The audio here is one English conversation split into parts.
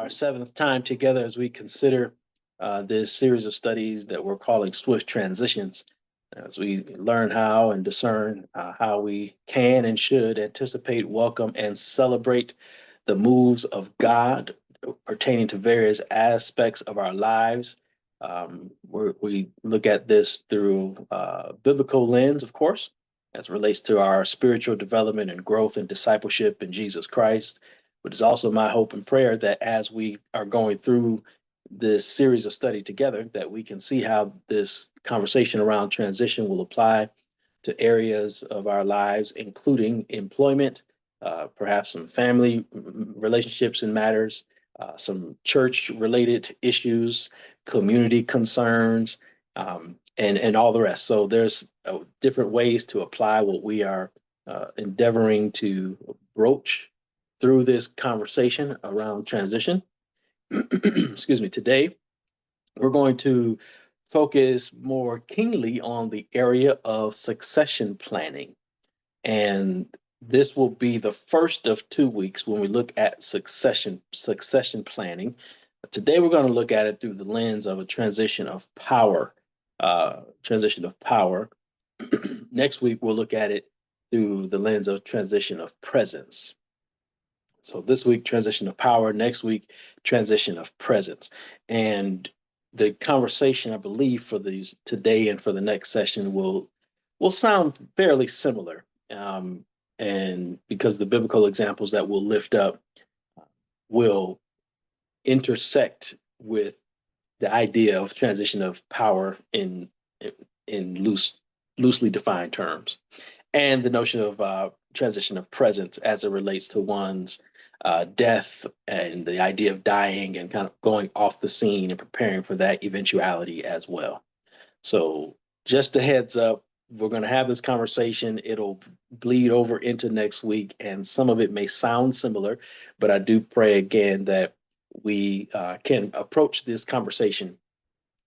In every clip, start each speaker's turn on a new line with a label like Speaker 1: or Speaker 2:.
Speaker 1: our seventh time together as we consider this series of studies that we're calling Swift Transitions, as we learn how and discern how we can and should anticipate, welcome, and celebrate the moves of God pertaining to various aspects of our lives. We look at this through biblical lens, of course, as it relates to our spiritual development and growth and discipleship in Jesus Christ. But it's also my hope and prayer that as we are going through this series of study together, that we can see how this conversation around transition will apply to areas of our lives, including employment, perhaps some family relationships and matters, some church related issues, community concerns, and all the rest. So there's different ways to apply what we are endeavoring to broach through this conversation around transition. Excuse me. Today, we're going to focus more keenly on the area of succession planning. And this will be the first of 2 weeks when we look at succession planning. Today, we're going to look at it through the lens of a transition of power. Next week, we'll look at it through the lens of transition of presence. So this week, transition of power. Next week, transition of presence. And the conversation, I believe, for these today and for the next session will sound fairly similar. And because the biblical examples that we'll lift up will intersect with the idea of transition of power in loosely defined terms, and the notion of transition of presence as it relates to one's death and the idea of dying and kind of going off the scene and preparing for that eventuality as well. So just a heads up, we're going to have this conversation. It'll bleed over into next week, and some of it may sound similar, but I do pray again that we can approach this conversation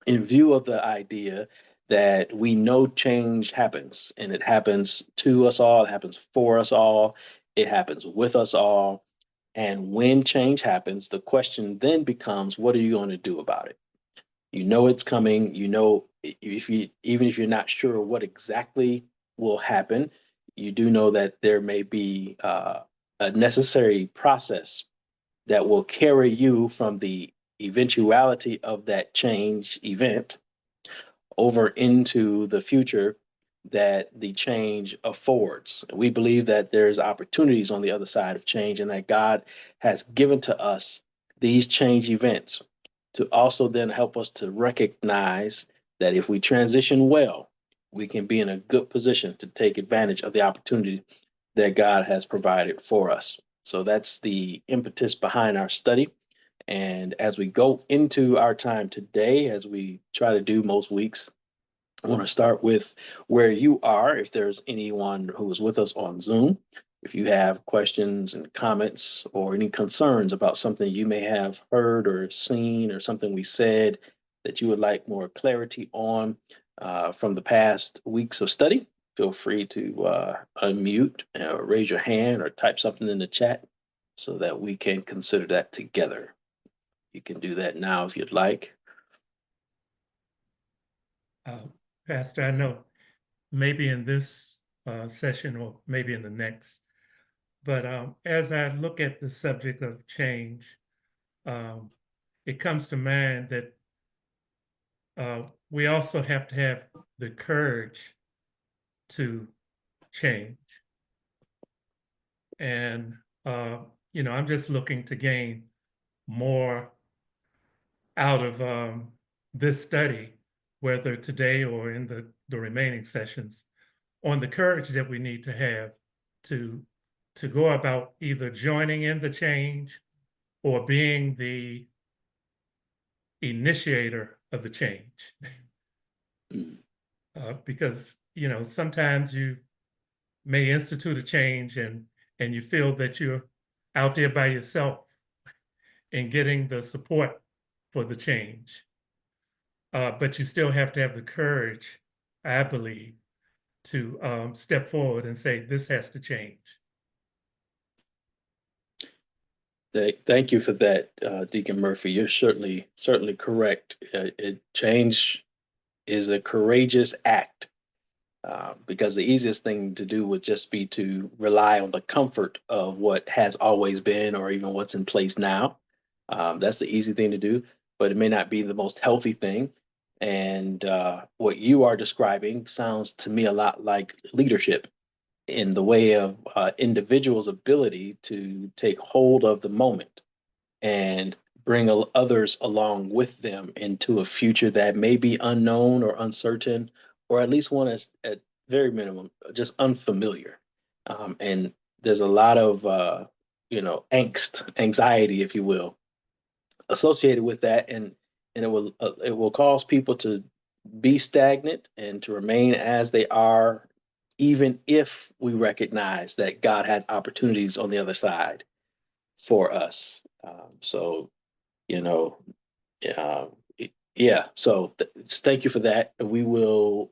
Speaker 1: in view of the idea that we know change happens, and it happens to us all, it happens for us all, it happens with us all. And when change happens, the question then becomes, what are you going to do about it? You know it's coming. You know, even if you're not sure what exactly will happen, you do know that there may be a necessary process that will carry you from the eventuality of that change event over into the future that the change affords. We believe that there's opportunities on the other side of change, and that God has given to us these change events to also then help us to recognize that if we transition well, we can be in a good position to take advantage of the opportunity that God has provided for us. So that's the impetus behind our study. And as we go into our time today, as we try to do most weeks, I want to start with where you are. If there's anyone who is with us on Zoom, if you have questions and comments or any concerns about something you may have heard or seen or something we said that you would like more clarity on from the past weeks of study, feel free to unmute, raise your hand, or type something in the chat so that we can consider that together. You can do that now if you'd like.
Speaker 2: Pastor, I know maybe in this session or maybe in the next, but as I look at the subject of change, it comes to mind that we also have to have the courage to change. And, I'm just looking to gain more out of this study, whether today or in the remaining sessions, on the courage that we need to have to go about either joining in the change or being the initiator of the change. Because, sometimes you may institute a change and you feel that you're out there by yourself in getting the support for the change. But you still have to have the courage, I believe, to step forward and say, this has to change.
Speaker 1: Thank you for that, Deacon Murphy. You're certainly correct. Change is a courageous act, because the easiest thing to do would just be to rely on the comfort of what has always been or even what's in place now. That's the easy thing to do, but it may not be the most healthy thing. And what you are describing sounds to me a lot like leadership in the way of individuals' ability to take hold of the moment and bring others along with them into a future that may be unknown or uncertain, or at least one is at very minimum just unfamiliar. And there's a lot of angst, anxiety, if you will, associated with that, and it will cause people to be stagnant and to remain as they are, even if we recognize that God has opportunities on the other side for us. So you know, uh, yeah. So thank you for that. We're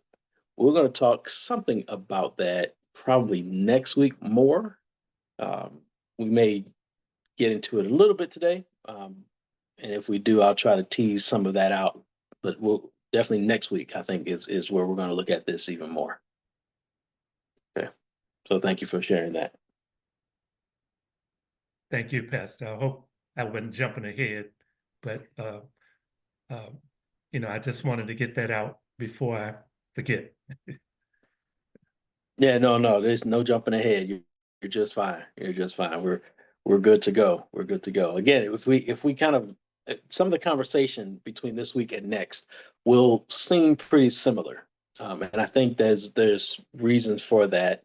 Speaker 1: going to talk something about that probably next week more. We may get into it a little bit today, and if we do, I'll try to tease some of that out. But we'll definitely next week. I think is where we're going to look at this even more. Okay. So thank you for sharing that.
Speaker 2: Thank you, Pastor. I hope I wasn't jumping ahead, but uh, I just wanted to get that out before I forget.
Speaker 1: Yeah, no, there's no jumping ahead. You're just fine. You're just fine. We're good to go. We're good to go. Again, if we kind of some of the conversation between this week and next will seem pretty similar, and I think there's reasons for that,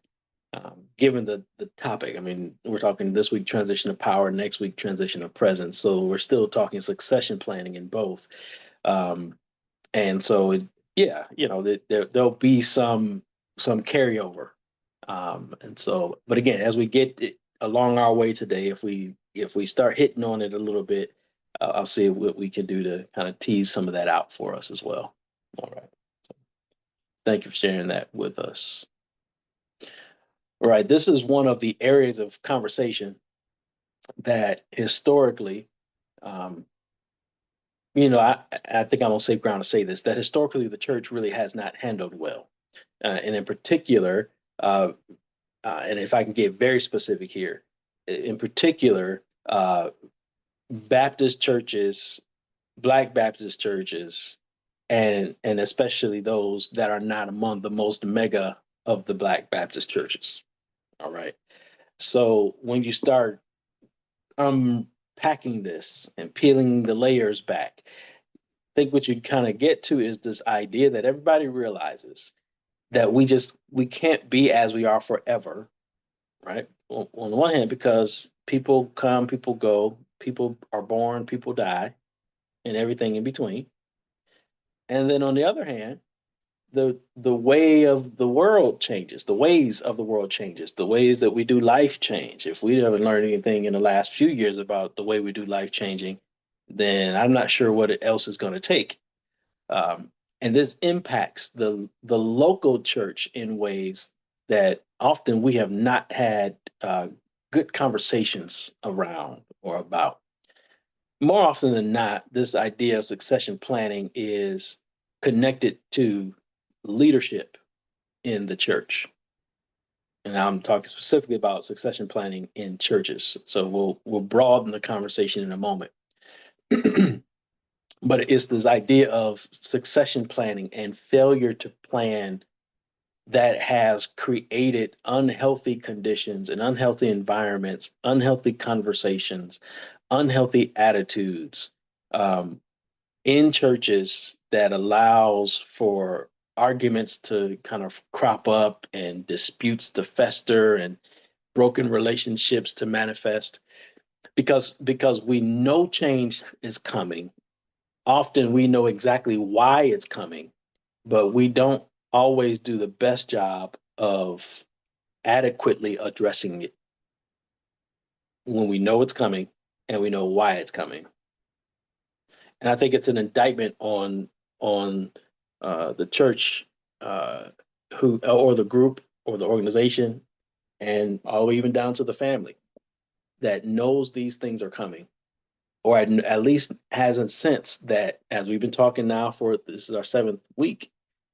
Speaker 1: given the topic. I mean, we're talking this week transition of power, next week transition of presence. So we're still talking succession planning in both. Um, and so yeah, there'll be some carryover, and so but again, as we get along our way today, if we start hitting on it a little bit, I'll see what we can do to kind of tease some of that out for us as well. All right, so thank you for sharing that with us. All right, this is one of the areas of conversation that historically, um, I think I'm on safe ground to say this, that historically the church really has not handled well. And in particular, uh, and if I can get very specific here, in particular, Baptist churches, Black Baptist churches, and especially those that are not among the most mega of the Black Baptist churches. All right. So when you start unpacking this and peeling the layers back, I think what you kind of get to is this idea that everybody realizes that we can't be as we are forever, right? On the one hand, because people come, people go, people are born, people die, and everything in between. And then on the other hand, the way of the world changes, the ways of the world changes, the ways that we do life change. If we haven't learned anything in the last few years about the way we do life changing, then I'm not sure what else is going to take. Um, and this impacts the local church in ways that often we have not had good conversations around or about. More often than not, this idea of succession planning is connected to leadership in the church. And I'm talking specifically about succession planning in churches. So we'll broaden the conversation in a moment. But it's this idea of succession planning and failure to plan that has created unhealthy conditions and unhealthy environments, unhealthy conversations, unhealthy attitudes, in churches that allows for arguments to kind of crop up and disputes to fester and broken relationships to manifest, because we know change is coming. Often we know exactly why it's coming, but we don't always do the best job of adequately addressing it when we know it's coming and we know why it's coming. And I think it's an indictment on the church, uh, or the group or the organization, and all the way even down to the family. that knows these things are coming, or at least has a sense that, as we've been talking now for this is our 7th week,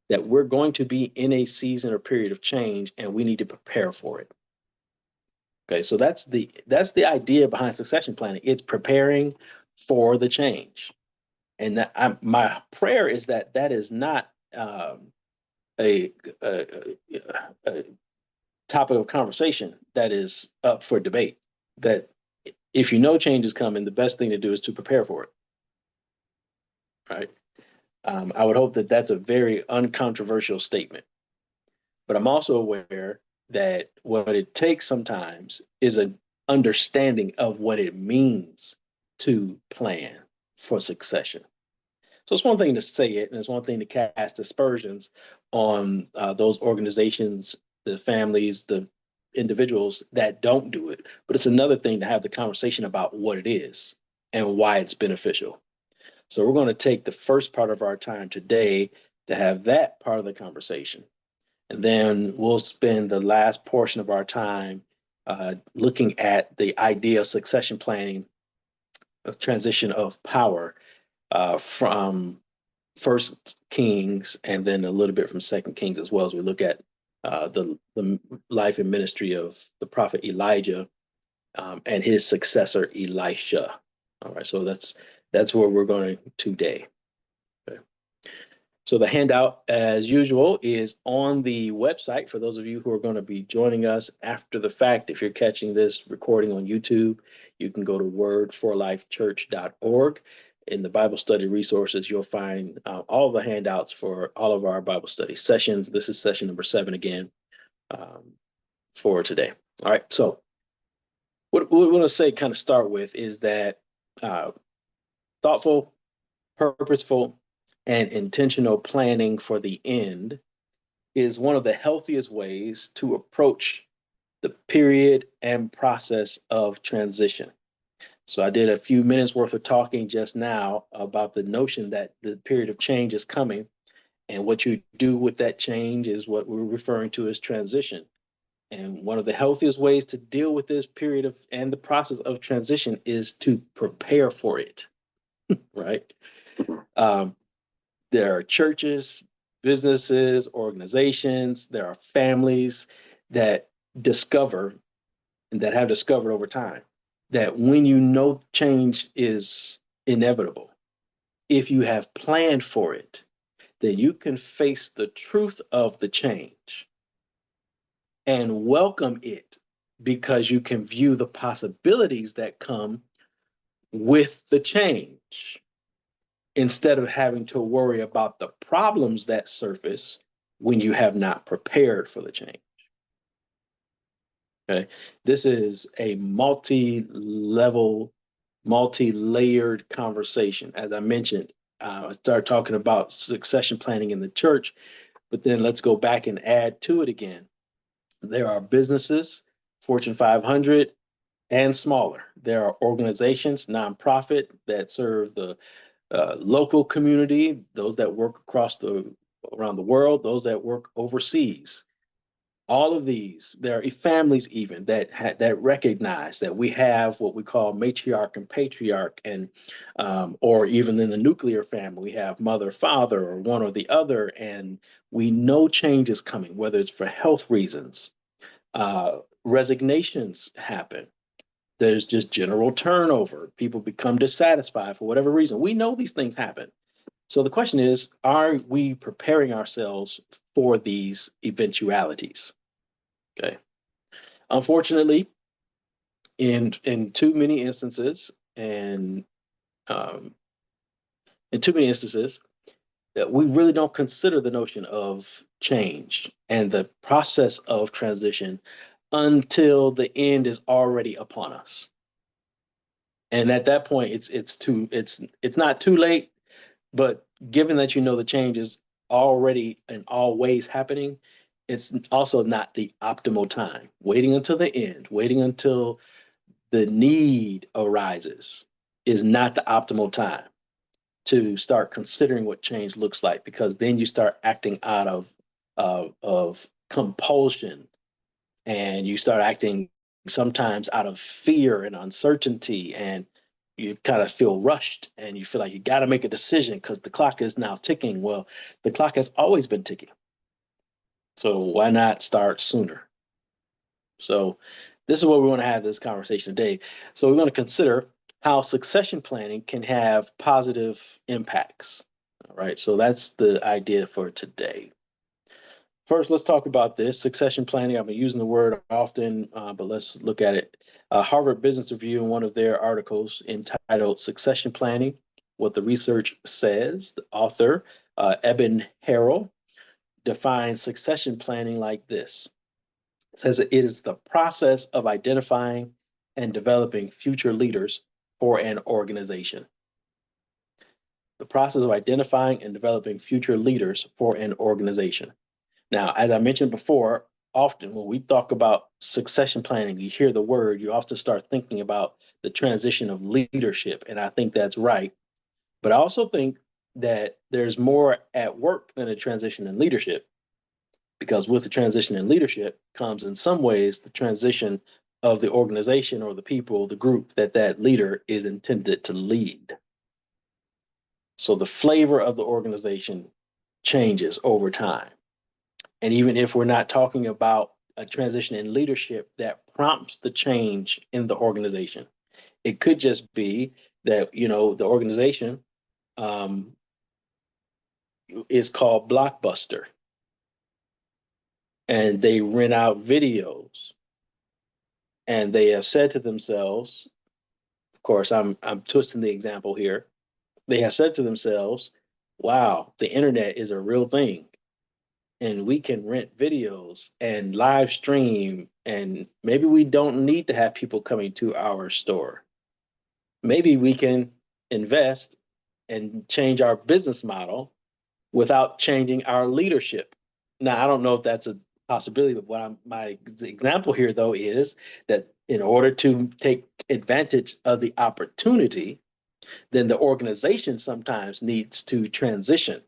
Speaker 1: that we're going to be in a season or period of change, and we need to prepare for it. Okay, so that's the idea behind succession planning. It's preparing for the change, and my prayer is that that is not a, a, a topic of conversation that is up for debate. That if you know change is coming, the best thing to do is to prepare for it. Right. I would hope that that's a very uncontroversial statement. But I'm also aware that what it takes sometimes is an understanding of what it means to plan for succession. So it's one thing to say it, and it's one thing to cast aspersions on those organizations, the families, the individuals that don't do it. But it's another thing to have the conversation about what it is and why it's beneficial. So we're going to take the first part of our time today to have that part of the conversation. And then we'll spend the last portion of our time looking at the idea of succession planning, of transition of power from First Kings, and then a little bit from Second Kings as well, as we look at the life and ministry of the prophet Elijah and his successor Elisha. All right, so that's where we're going today. Okay. So the handout, as usual, is on the website for those of you who are going to be joining us after the fact. If you're catching this recording on YouTube, you can go to wordforlifechurch.org. In the Bible study resources, you'll find all the handouts for all of our Bible study sessions. This is session number 7 again for today. All right, so what we want to say, kind of start with, is that thoughtful, purposeful, and intentional planning for the end is one of the healthiest ways to approach the period and process of transition. So I did a few minutes worth of talking just now about the notion that the period of change is coming, and what you do with that change is what we're referring to as transition. And one of the healthiest ways to deal with this period of and the process of transition is to prepare for it, right? There are churches, businesses, organizations, there are families that discover and that have discovered over time that when you know change is inevitable, if you have planned for it, then you can face the truth of the change and welcome it, because you can view the possibilities that come with the change instead of having to worry about the problems that surface when you have not prepared for the change. Okay, this is a multi-level, multi-layered conversation. As I mentioned, I started talking about succession planning in the church, but then let's go back and add to it again. There are businesses, Fortune 500 and smaller. There are organizations, nonprofit, that serve the local community, those that work around the world, those that work overseas. All of these, there are families even that recognize that we have what we call matriarch and patriarch, and or even in the nuclear family, we have mother, father, or one or the other, and we know change is coming, whether it's for health reasons. Resignations happen. There's just general turnover. People become dissatisfied for whatever reason. We know these things happen. So the question is, are we preparing ourselves for these eventualities? Okay. Unfortunately, in too many instances, and in too many instances, that we really don't consider the notion of change and the process of transition until the end is already upon us. And at that point, it's not too late, but given that you know the change is already and always happening, it's also not the optimal time. Waiting until the end, waiting until the need arises is not the optimal time to start considering what change looks like, because then you start acting out of compulsion, and you start acting sometimes out of fear and uncertainty, and you kind of feel rushed and you feel like you got to make a decision because the clock is now ticking. Well, the clock has always been ticking. So why not start sooner? So this is what we want to have this conversation today. So we're going to consider how succession planning can have positive impacts. All right. So that's the idea for today. First, let's talk about this succession planning. I've been using the word often, but let's look at it. Harvard Business Review, in one of their articles entitled Succession Planning, What the Research Says, the author, Eben Harrell, defines succession planning like this. It says it is the process of identifying and developing future leaders for an organization. The process of identifying and developing future leaders for an organization. Now, as I mentioned before, often when we talk about succession planning, you hear the word, you often start thinking about the transition of leadership. And I think that's right. But I also think that there's more at work than a transition in leadership, because with the transition in leadership comes, in some ways, the transition of the organization or the people, the group that that leader is intended to lead. So the flavor of the organization changes over time. And even if we're not talking about a transition in leadership that prompts the change in the organization, it could just be that, you know, the organization um, is called Blockbuster and they rent out videos and they have said to themselves, of course, I'm twisting the example here. They have said to themselves, wow, the internet is a real thing. And we can rent videos and live stream, and maybe we don't need to have people coming to our store. Maybe we can invest and change our business model without changing our leadership. Now, I don't know if that's a possibility, but my example here though is that in order to take advantage of the opportunity, then the organization sometimes needs to transition.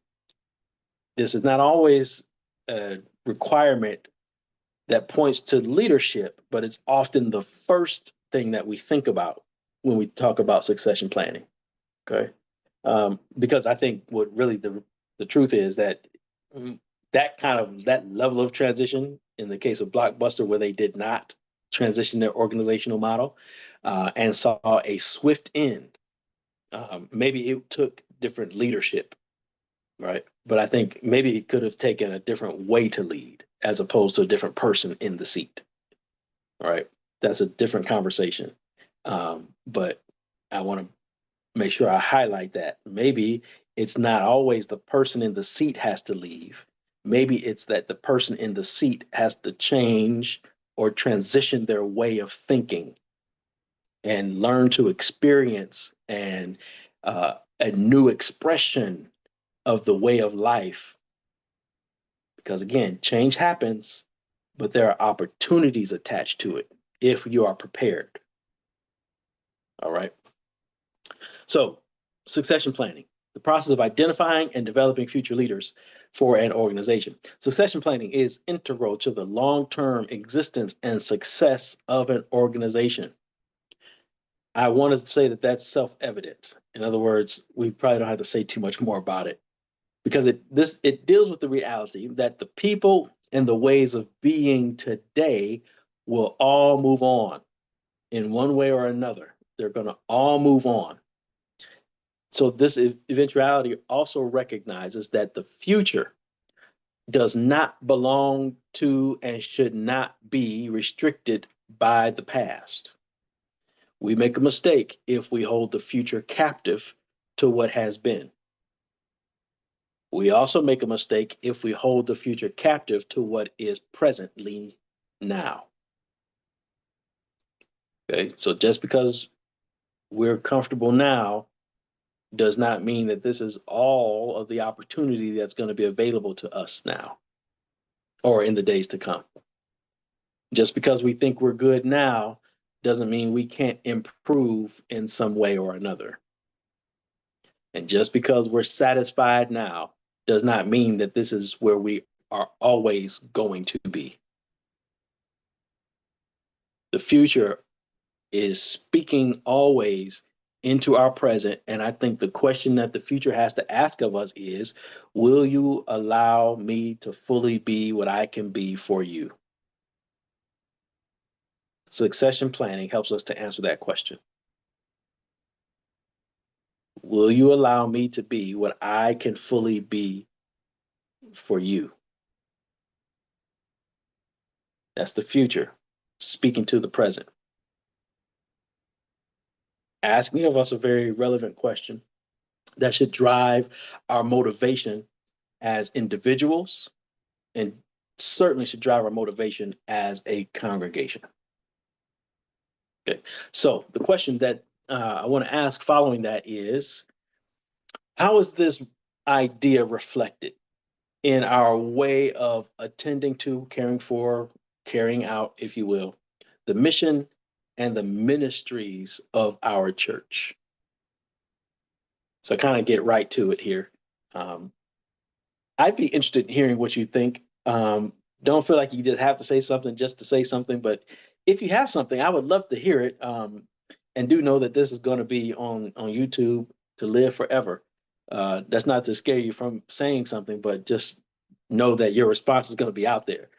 Speaker 1: This is not always a requirement that points to leadership, but it's often the first thing that we think about when we talk about succession planning. Okay. Because I think what really the truth is that that level of transition in the case of Blockbuster, where they did not transition their organizational model and saw a swift end, maybe it took different leadership, right? But I think maybe it could have taken a different way to lead as opposed to a different person in the seat. All right. That's a different conversation. But I want to make sure I highlight that. Maybe it's not always the person in the seat has to leave. Maybe it's that the person in the seat has to change or transition their way of thinking and learn to experience and a new expression of the way of life. Because again, change happens, but there are opportunities attached to it if you are prepared. All right. So, succession planning, the process of identifying and developing future leaders for an organization. Succession planning is integral to the long-term existence and success of an organization. I wanted to say that that's self-evident. In other words, we probably don't have to say too much more about it, because it deals with the reality that the people and the ways of being today will all move on in one way or another. They're going to all move on. So this eventuality also recognizes that the future does not belong to and should not be restricted by the past. We make a mistake if we hold the future captive to what has been. We also make a mistake if we hold the future captive to what is presently now. Okay, so just because we're comfortable now does not mean that this is all of the opportunity that's going to be available to us now or in the days to come. Just because we think we're good now doesn't mean we can't improve in some way or another. And just because we're satisfied now does not mean that this is where we are always going to be. The future is speaking always into our present. And I think the question that the future has to ask of us is, will you allow me to fully be what I can be for you? Succession planning helps us to answer that question. Will you allow me to be what I can fully be for you? That's the future, speaking to the present. Asking of us a very relevant question that should drive our motivation as individuals and certainly should drive our motivation as a congregation. Okay, so the question that I want to ask following that is, how is this idea reflected in our way of attending to, caring for, carrying out, if you will, the mission and the ministries of our church? So kind of get right to it here. Um, I'd be interested in hearing what you think. Don't feel like you just have to say something just to say something, but if you have something, I would love to hear it. And do know that this is going to be on YouTube to live forever. That's not to scare you from saying something, but just know that your response is going to be out there.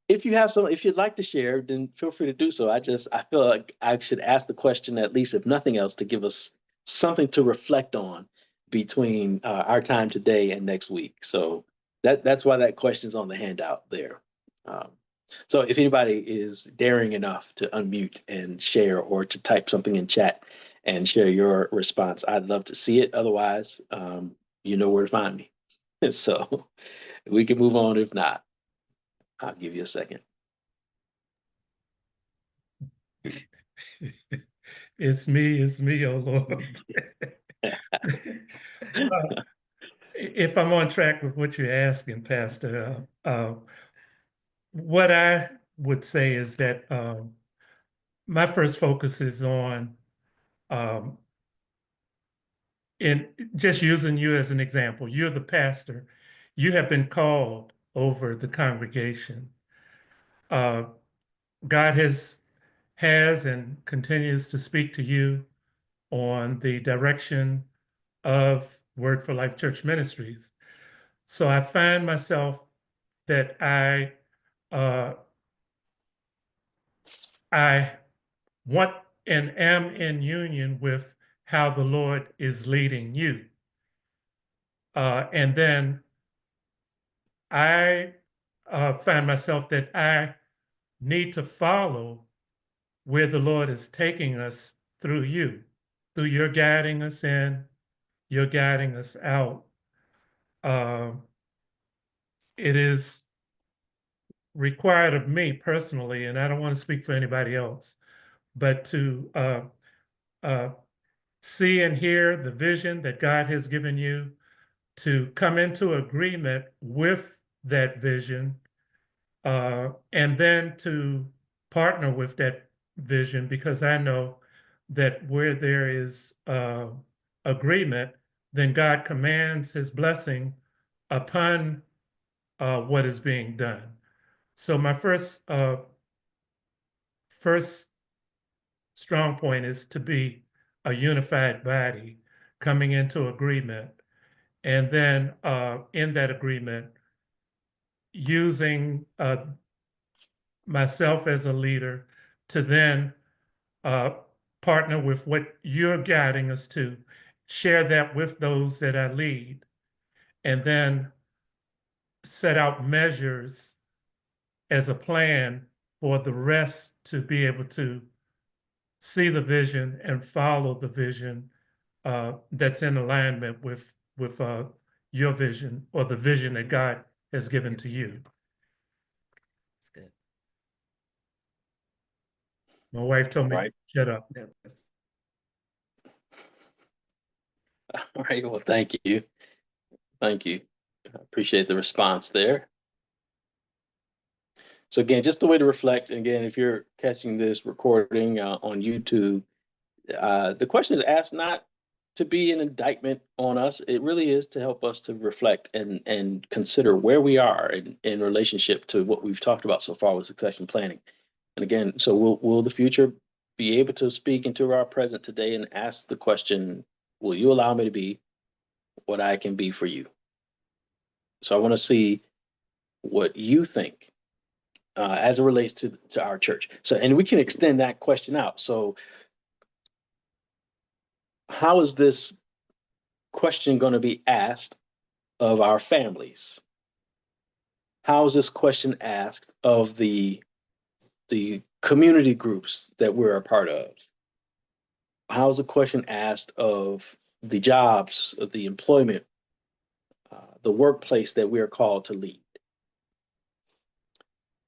Speaker 1: If you have some, if you'd like to share, then feel free to do so. I feel like I should ask the question, at least if nothing else, to give us something to reflect on between our time today and next week. So that's why that question's on the handout there. Um, so if anybody is daring enough to unmute and share or to type something in chat and share your response, I'd love to see it. Otherwise, you know where to find me. So we can move on. If not, I'll give you a second.
Speaker 2: It's me, oh Lord. If I'm on track with what you're asking, Pastor, what I would say is that my first focus is on um, in just using you as an example. You're the pastor. You have been called over the congregation. Uh, God has and continues to speak to you on the direction of Word for Life Church Ministries. So I find myself that uh, I want and am in union with how the Lord is leading you. And then I find myself that I need to follow where the Lord is taking us through you, through your guiding us in, you're guiding us out. It is required of me personally, and I don't want to speak for anybody else, but to see and hear the vision that God has given you, to come into agreement with that vision, and then to partner with that vision, because I know that where there is agreement, then God commands his blessing upon what is being done. So my first strong point is to be a unified body coming into agreement, and then in that agreement, using myself as a leader to then partner with what you're guiding us to, share that with those that I lead, and then set out measures as a plan for the rest to be able to see the vision and follow the vision that's in alignment with your vision, or the vision that God has given to you.
Speaker 3: That's good.
Speaker 2: My wife told me to shut up.
Speaker 1: All right. Well, thank you. Thank you. I appreciate the response there. So again, just the way to reflect. Again, if you're catching this recording on YouTube, the question is asked not to be an indictment on us. It really is to help us to reflect and consider where we are in relationship to what we've talked about so far with succession planning. And again, so will the future be able to speak into our present today and ask the question, will you allow me to be what I can be for you? So I want to see what you think as it relates to our church. So, and we can extend that question out. So how is this question going to be asked of our families? How is this question asked of the community groups that we're a part of? How is the question asked of the jobs, of the employment, the workplace that we are called to lead?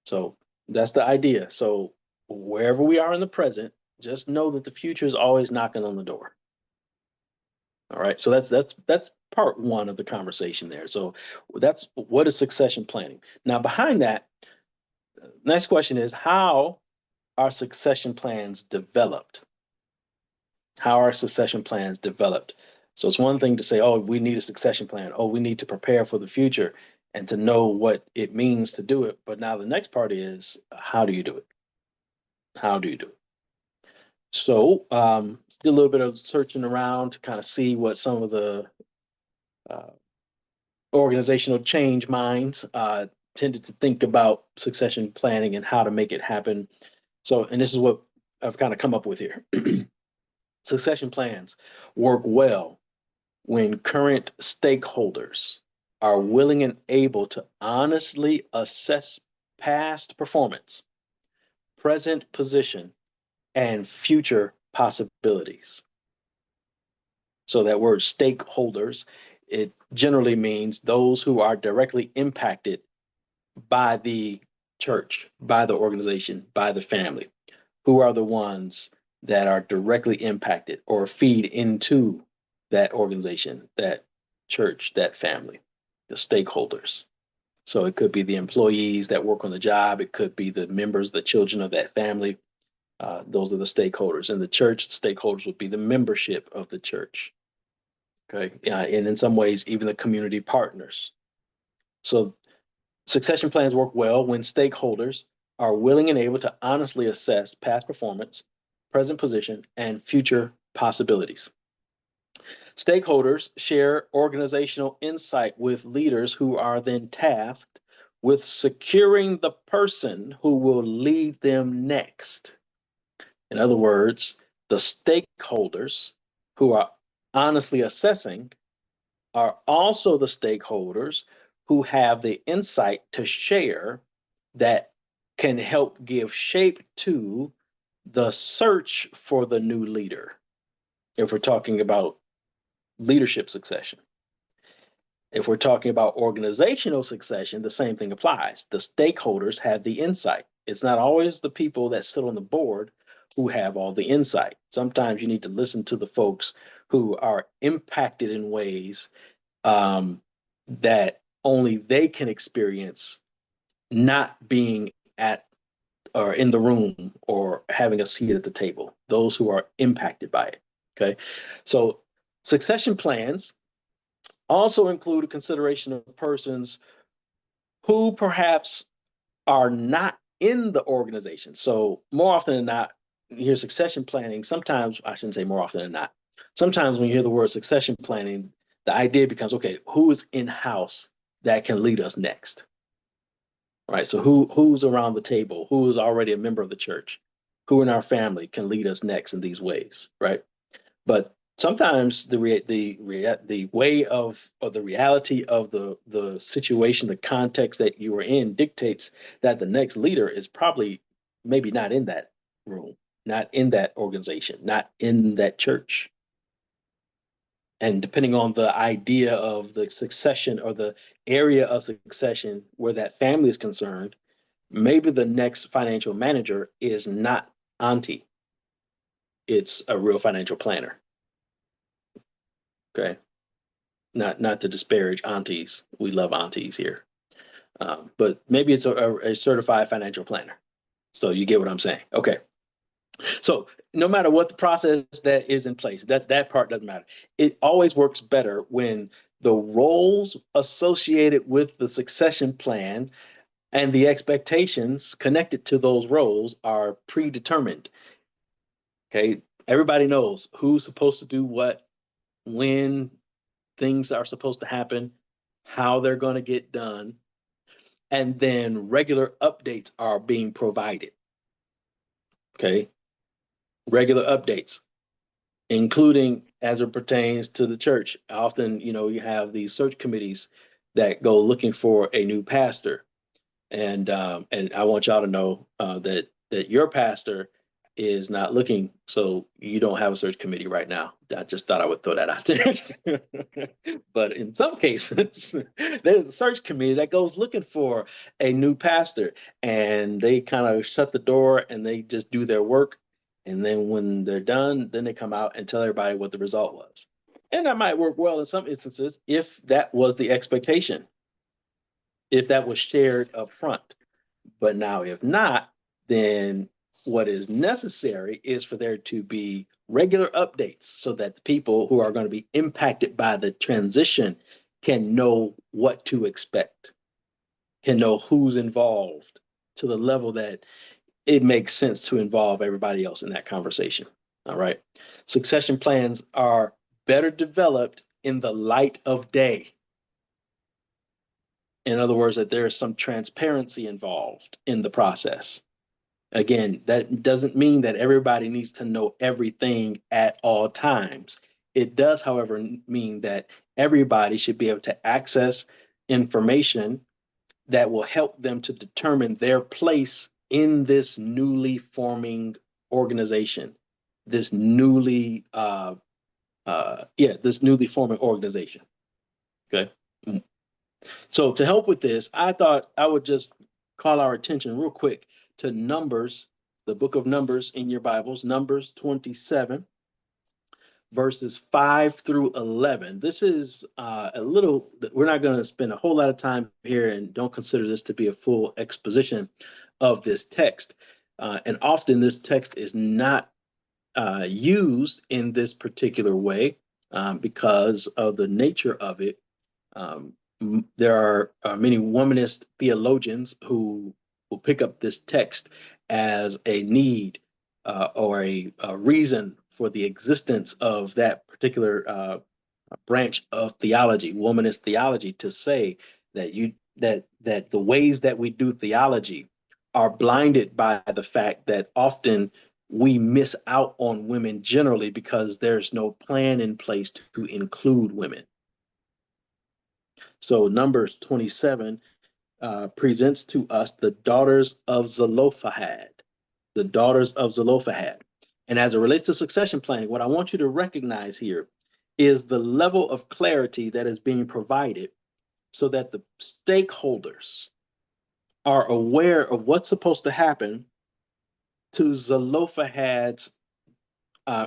Speaker 1: So that's the idea. So wherever we are in the present, just know that the future is always knocking on the door. All right. So that's part one of the conversation there. So that's what is succession planning. Now behind that, next question is, how are succession plans developed? How are succession plans developed? So it's one thing to say, oh, we need a succession plan. Oh, we need to prepare for the future and to know what it means to do it. But now the next part is, how do you do it? How do you do it? So did a little bit of searching around to kind of see what some of the uh, organizational change minds tended to think about succession planning and how to make it happen. So, and this is what I've kind of come up with here. Succession plans work well when current stakeholders are willing and able to honestly assess past performance, present position, and future possibilities. So that word stakeholders, it generally means those who are directly impacted by the church, by the organization, by the family. Who are the ones that are directly impacted or feed into that organization, that church, that family, the stakeholders? So it could be the employees that work on the job. It could be the members, the children of that family. Those are the stakeholders. And the church stakeholders would be the membership of the church. Okay. And in some ways, even the community partners. So succession plans work well when stakeholders are willing and able to honestly assess past performance, present position, and future possibilities. Stakeholders share organizational insight with leaders who are then tasked with securing the person who will lead them next. In other words, the stakeholders who are honestly assessing are also the stakeholders who have the insight to share that can help give shape to the search for the new leader. If we're talking about leadership succession, if we're talking about organizational succession, the same thing applies. The stakeholders have the insight. It's not always the people that sit on the board who have all the insight. Sometimes you need to listen to the folks who are impacted in ways that only they can experience, not being at or in the room or having a seat at the table, those who are impacted by it. Okay. So succession plans also include a consideration of persons who perhaps are not in the organization. So more often than not, you hear succession planning. Sometimes, I shouldn't say more often than not. Sometimes when you hear the word succession planning, the idea becomes, okay, who is in house that can lead us next? Right. So who's around the table? Who is already a member of the church? Who in our family can lead us next in these ways? Right. But sometimes the way of, or the reality of the situation, the context that you are in dictates that the next leader is probably maybe not in that room, not in that organization, not in that church. And depending on the idea of the succession or the area of succession where that family is concerned, maybe the next financial manager is not auntie, it's a real financial planner. Okay. Not to disparage aunties. We love aunties here. But maybe it's a certified financial planner. So you get what I'm saying. Okay. So no matter what the process that is in place, that part doesn't matter. It always works better when the roles associated with the succession plan And the expectations connected to those roles are predetermined. Okay. Everybody knows who's supposed to do what, when things are supposed to happen, how they're going to get done. And then regular updates are being provided. Okay. Regular updates, including as it pertains to the church. Often, you have these search committees that go looking for a new pastor. And I want y'all to know that your pastor is not looking, so you don't have a search committee right now. I just thought I would throw that out there. But in some cases, there's a search committee that goes looking for a new pastor, and they kind of shut the door and they just do their work. And then when they're done, then they come out and tell everybody what the result was. And that might work well in some instances if that was the expectation, if that was shared up front. But now, if not, then what is necessary is for there to be regular updates so that the people who are going to be impacted by the transition can know what to expect, can know who's involved to the level that it makes sense to involve everybody else in that conversation. All right. Succession plans are better developed in the light of day. In other words, that there is some transparency involved in the process. Again, that doesn't mean that everybody needs to know everything at all times. It does, however, mean that everybody should be able to access information that will help them to determine their place in this newly forming organization, this newly forming organization. Okay. So to help with this, I thought I would just call our attention real quick to Numbers, the book of Numbers in your Bibles, Numbers 27, verses 5 through 11. This is we're not going to spend a whole lot of time here, and don't consider this to be a full exposition of this text. And often this text is not used in this particular way because of the nature of it. There are many womanist theologians who will pick up this text as a need or a reason for the existence of that particular branch of theology, womanist theology, to say that the ways that we do theology are blinded by the fact that often we miss out on women generally because there's no plan in place to include women. So Numbers 27 presents to us the daughters of Zelophehad, the daughters of Zelophehad. And as it relates to succession planning, what I want you to recognize here is the level of clarity that is being provided so that the stakeholders are aware of what's supposed to happen to Zelophehad's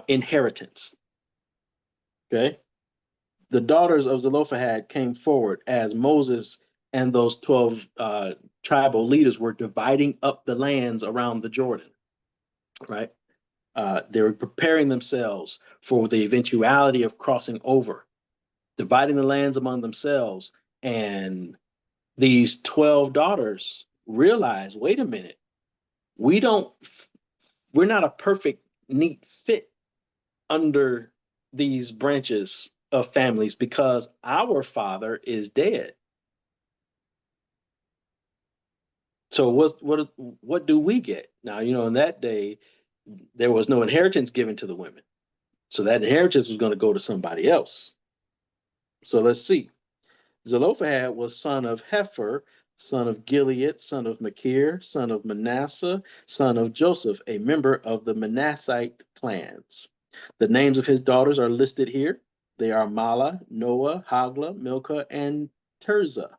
Speaker 1: inheritance. Okay? The daughters of Zelophehad came forward as Moses and those 12 tribal leaders were dividing up the lands around the Jordan, right? They were preparing themselves for the eventuality of crossing over, dividing the lands among themselves. And these 12 daughters realized, wait a minute, we're not a perfect, neat fit under these branches of families because our father is dead. So what do we get? Now, in that day, there was no inheritance given to the women. So that inheritance was going to go to somebody else. So let's see. Zelophehad was son of Hepher, son of Gilead, son of Machir, son of Manasseh, son of Joseph, a member of the Manassite clans. The names of his daughters are listed here. They are Mala, Noah, Hagla, Milcah, and Tirzah.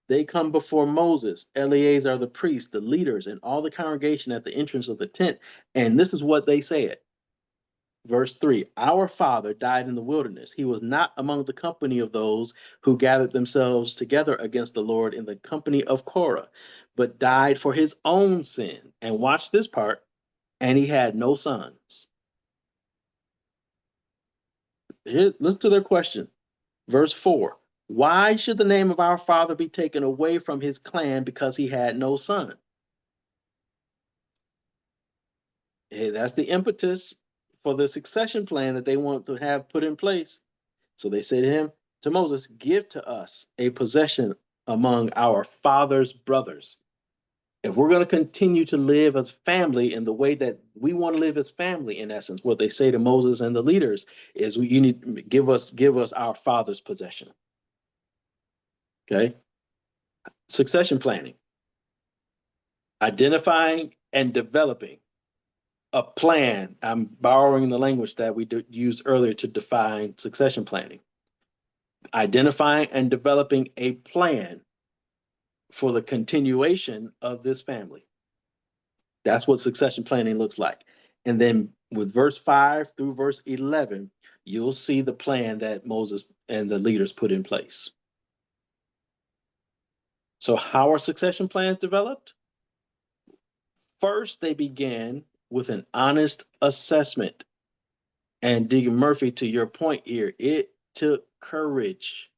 Speaker 1: They come before Moses, Eleazar the priest, the leaders, and all the congregation at the entrance of the tent. And this is what they said. Verse 3, our father died in the wilderness. He was not among the company of those who gathered themselves together against the Lord in the company of Korah, but died for his own sin. And watch this part, and he had no sons. Here, listen to their question. Verse 4, Why should the name of our father be taken away from his clan because he had no son? Hey, that's the impetus for the succession plan that they want to have put in place. So they say to him, to Moses, give to us a possession among our father's brothers. If we're going to continue to live as family in the way that we want to live as family, in essence, what they say to Moses and the leaders is, you need to give us our father's possession. Okay. Succession planning, identifying and developing a plan. I'm borrowing the language that we used earlier to define succession planning. Identifying and developing a plan for the continuation of this family. That's what succession planning looks like. And then with verse 5 through verse 11, you'll see the plan that Moses and the leaders put in place. So how are succession plans developed? First, they began with an honest assessment. And Deacon Murphy, to your point here, it took courage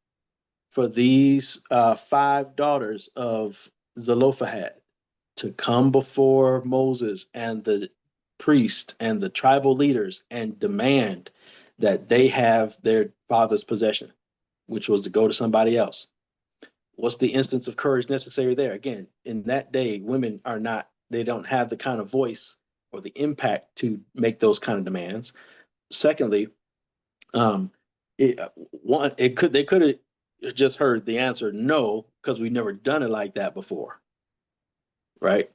Speaker 1: for these 5 daughters of Zelophehad to come before Moses and the priest and the tribal leaders and demand that they have their father's possession, which was to go to somebody else. What's the instance of courage necessary there? Again, in that day, women are not, they don't have the kind of voice or the impact to make those kind of demands. Secondly, they could have just heard the answer no, because we've never done it like that before, right?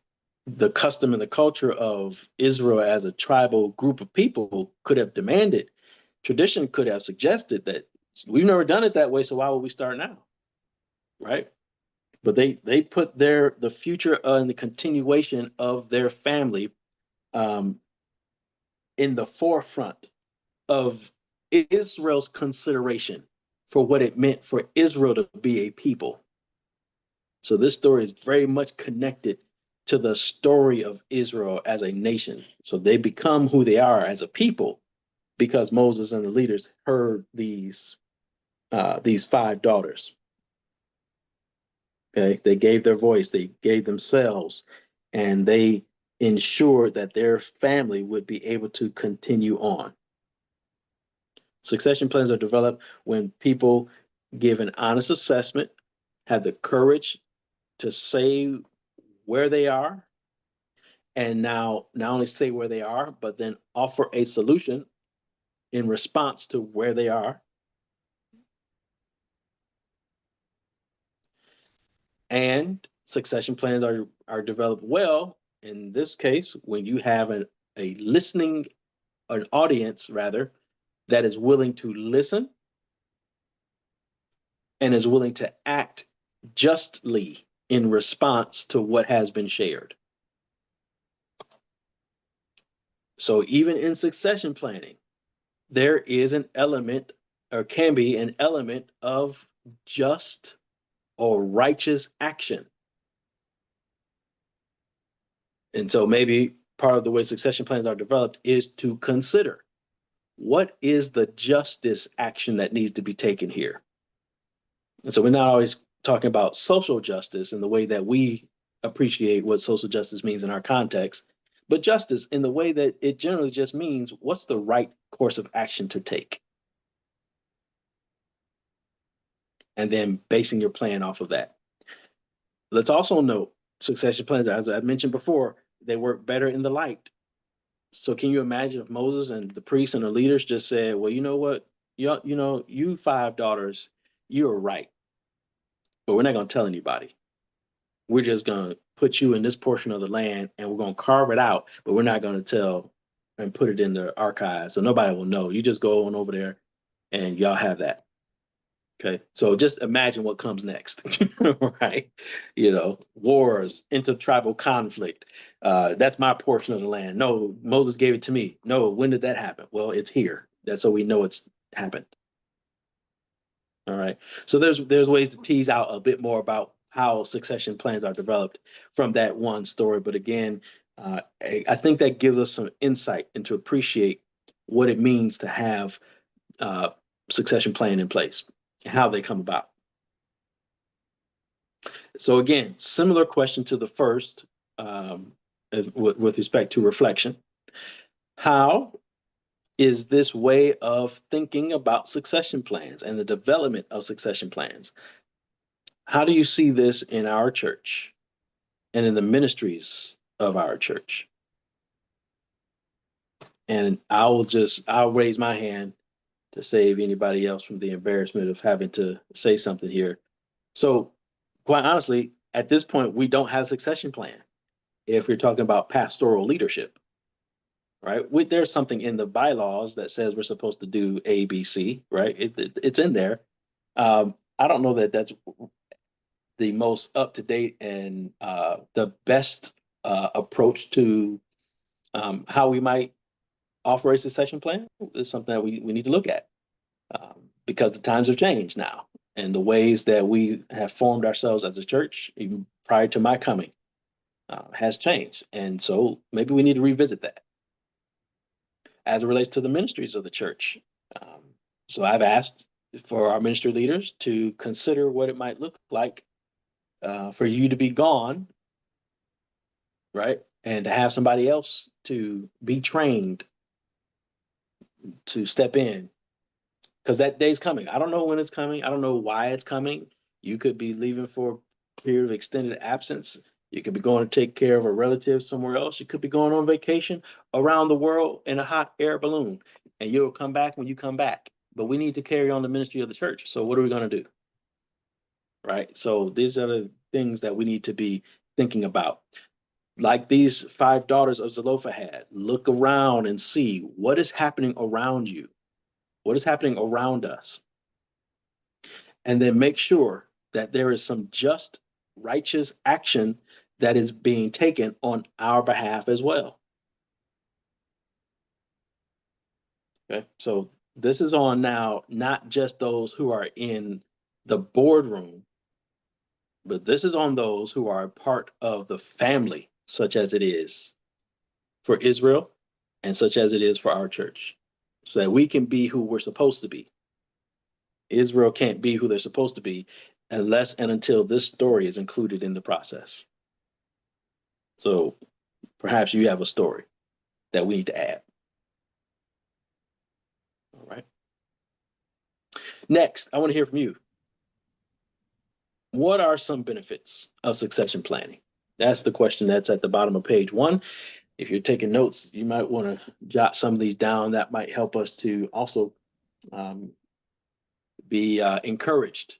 Speaker 1: The custom and the culture of Israel as a tribal group of people could have demanded, tradition could have suggested that we've never done it that way, so why would we start now, right? But they put the future and the continuation of their family in the forefront of Israel's consideration for what it meant for Israel to be a people. So this story is very much connected to the story of Israel as a nation. So they become who they are as a people because Moses and the leaders heard these 5 daughters. Okay, they gave their voice, they gave themselves, and they ensured that their family would be able to continue on. Succession plans are developed when people give an honest assessment, have the courage to say where they are, and now not only say where they are, but then offer a solution in response to where they are. And succession plans are developed well, in this case, when you have an audience rather, that is willing to listen and is willing to act justly in response to what has been shared. So even in succession planning, there is an element, or can be an element, of just or righteous action. And so maybe part of the way succession plans are developed is to consider, what is the justice action that needs to be taken here? And so we're not always talking about social justice in the way that we appreciate what social justice means in our context, but justice in the way that it generally just means, what's the right course of action to take? And then basing your plan off of that. Let's also note succession plans, as I mentioned before, they work better in the light. So can you imagine if Moses and the priests and the leaders just said, well, you know what, you 5 daughters, you're right, but we're not going to tell anybody. We're just going to put you in this portion of the land and we're going to carve it out, but we're not going to tell and put it in the archives so nobody will know. You just go on over there and y'all have that. Okay, so just imagine what comes next, right? Wars, intertribal conflict. That's my portion of the land. No, Moses gave it to me. No, when did that happen? Well, it's here. That's so we know it's happened. All right. So there's ways to tease out a bit more about how succession plans are developed from that one story. But again, I think that gives us some insight and to appreciate what it means to have succession plan in place and how they come about. So again, similar question to the first, with respect to reflection. How is this way of thinking about succession plans and the development of succession plans? How do you see this in our church and in the ministries of our church? And I'll raise my hand to save anybody else from the embarrassment of having to say something here. So, quite honestly, at this point, we don't have a succession plan if we're talking about pastoral leadership, right? There's something in the bylaws that says we're supposed to do A, B, C, right? It's in there. I don't know that that's the most up to date and the best approach to how we might offer a succession plan. Is something that we need to look at, because the times have changed now, and the ways that we have formed ourselves as a church, even prior to my coming, has changed. And so maybe we need to revisit that as it relates to the ministries of the church. Um, so I've asked for our ministry leaders to consider what it might look like for you to be gone, right? And to have somebody else to be trained to step in, because that day's coming. I don't know when it's coming. I don't know why it's coming. You could be leaving for a period of extended absence. You could be going to take care of a relative somewhere else. You could be going on vacation around the world in a hot air balloon, and you'll come back when you come back. But we need to carry on the ministry of the church. So what are we going to do? Right. So these are the things that we need to be thinking about. Like these 5 daughters of Zelophehad, look around and see what is happening around you. What is happening around us? And then make sure that there is some just, righteous action that is being taken on our behalf as well. Okay, so this is on now, not just those who are in the boardroom, but this is on those who are a part of the family, such as it is for Israel and such as it is for our church, so that we can be who we're supposed to be. Israel can't be who they're supposed to be unless and until this story is included in the process. So perhaps you have a story that we need to add. All right. Next, I want to hear from you. What are some benefits of succession planning? That's the question that's at the bottom of page 1. If you're taking notes, you might want to jot some of these down. That might help us to also be encouraged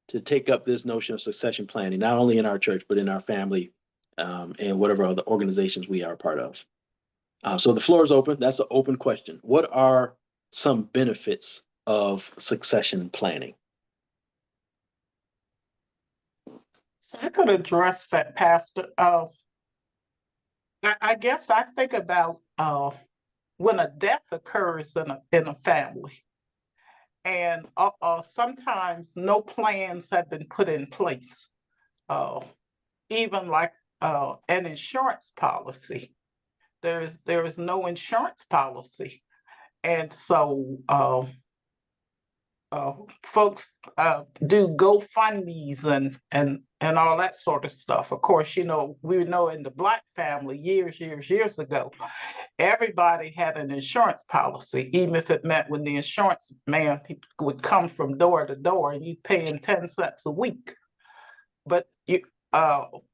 Speaker 1: to take up this notion of succession planning, not only in our church, but in our family, and whatever other organizations we are a part of. So the floor is open. That's an open question. What are some benefits of succession planning?
Speaker 4: So I could address that, Pastor. I guess I think about when a death occurs in a family, and sometimes no plans have been put in place, even like an insurance policy. There is no insurance policy, and so folks do GoFundMe's and all that sort of stuff. Of course, we know in the Black family years ago, everybody had an insurance policy, even if it meant when the insurance man would come from door to door and you paying 10 cents a week. But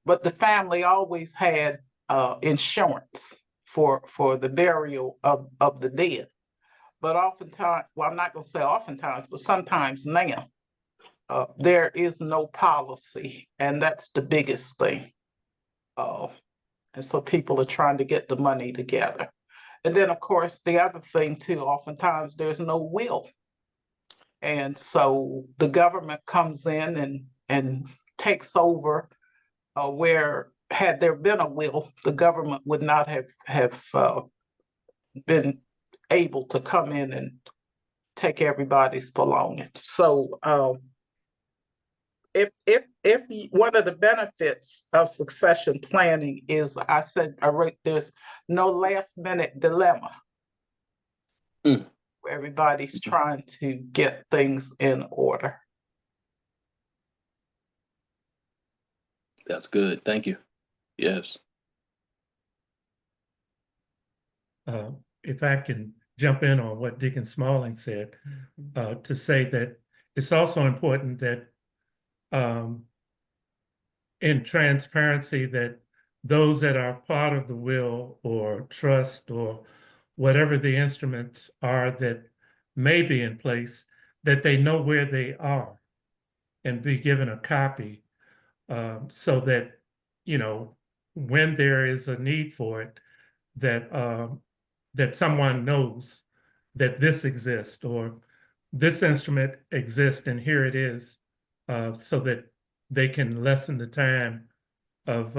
Speaker 4: but the family always had insurance for the burial of the dead. But oftentimes, well, I'm not going to say oftentimes, but sometimes now, there is no policy, and that's the biggest thing. And so people are trying to get the money together. And then, of course, the other thing too, oftentimes there's no will. And so the government comes in and takes over, where had there been a will, the government would not have been able to come in and take everybody's belongings. So if one of the benefits of succession planning is, I wrote, there's no last minute dilemma.
Speaker 1: Mm.
Speaker 4: Where everybody's trying to get things in order.
Speaker 1: That's good. Thank you. Yes.
Speaker 2: If I can jump in on what Deacon Smalling said, to say that it's also important that in transparency, that those that are part of the will or trust or whatever the instruments are that may be in place, that they know where they are and be given a copy, so that, you know, when there is a need for it, that someone knows that this exists or this instrument exists and here it is, so that they can lessen the time of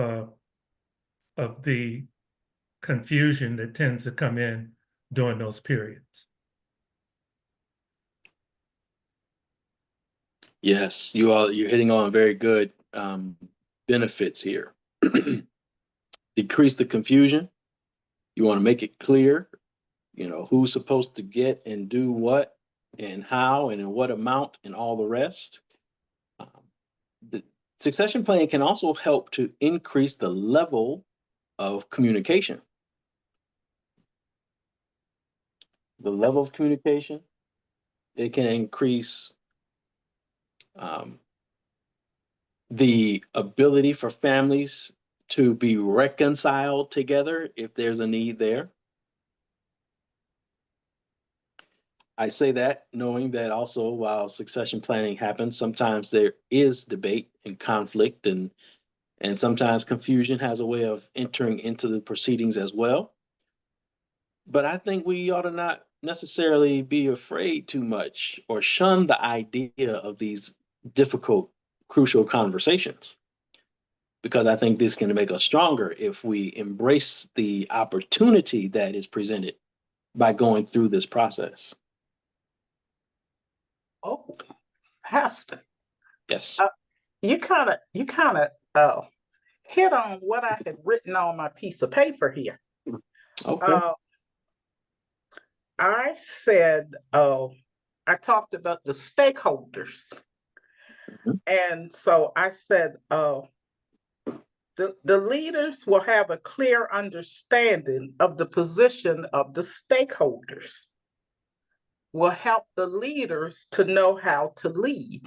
Speaker 2: the confusion that tends to come in during those periods.
Speaker 1: Yes, you're hitting on very good benefits here. Decrease the confusion. You want to make it clear, you know, who's supposed to get and do what and how and in what amount and all the rest. The succession planning can also help to increase the level of communication. The level of communication, it can increase the ability for families to be reconciled together if there's a need there. I say that knowing that also while succession planning happens, sometimes there is debate and conflict and sometimes confusion has a way of entering into the proceedings as well. But I think we ought to not necessarily be afraid too much or shun the idea of these difficult, crucial conversations, because I think this can make us stronger if we embrace the opportunity that is presented by going through this process.
Speaker 4: Oh, Pastor,
Speaker 1: Yes.
Speaker 4: you kind of hit on what I had written on my piece of paper here.
Speaker 1: Okay.
Speaker 4: I said, I talked about the stakeholders.
Speaker 1: Mhm.
Speaker 4: And so I said, the leaders will have a clear understanding of the position of the stakeholders, will help the leaders to know how to lead.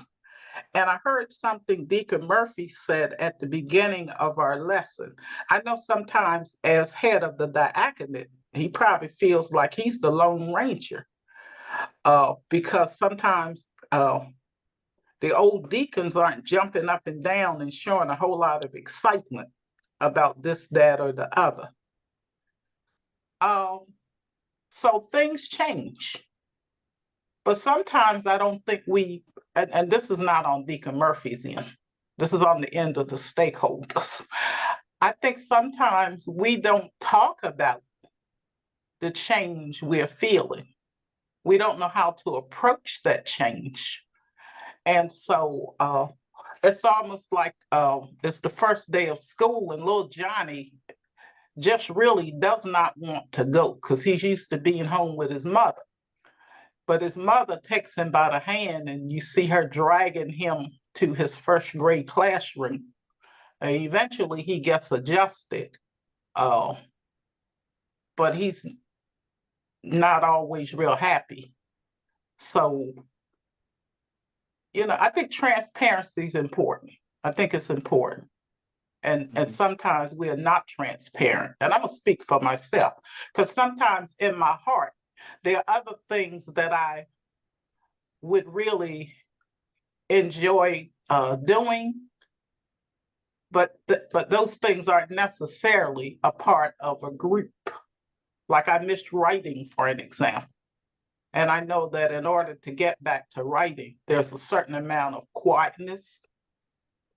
Speaker 4: And I heard something Deacon Murphy said at the beginning of our lesson. I know sometimes as head of the diaconate, he probably feels like he's the Lone Ranger, because sometimes the old deacons aren't jumping up and down and showing a whole lot of excitement about this, that, or the other. So things change. But sometimes I don't think and this is not on Deacon Murphy's end, this is on the end of the stakeholders. I think sometimes we don't talk about the change we're feeling. We don't know how to approach that change. And so it's almost like it's the first day of school and little Johnny just really does not want to go because he's used to being home with his mother. But his mother takes him by the hand and you see her dragging him to his first grade classroom. And eventually he gets adjusted, but he's not always real happy. So, I think transparency is important. I think it's important. And sometimes we are not transparent. And I'm gonna speak for myself, because sometimes in my heart, there are other things that I would really enjoy doing, but those things aren't necessarily a part of a group. Like I missed writing, for an example. And I know that in order to get back to writing, there's a certain amount of quietness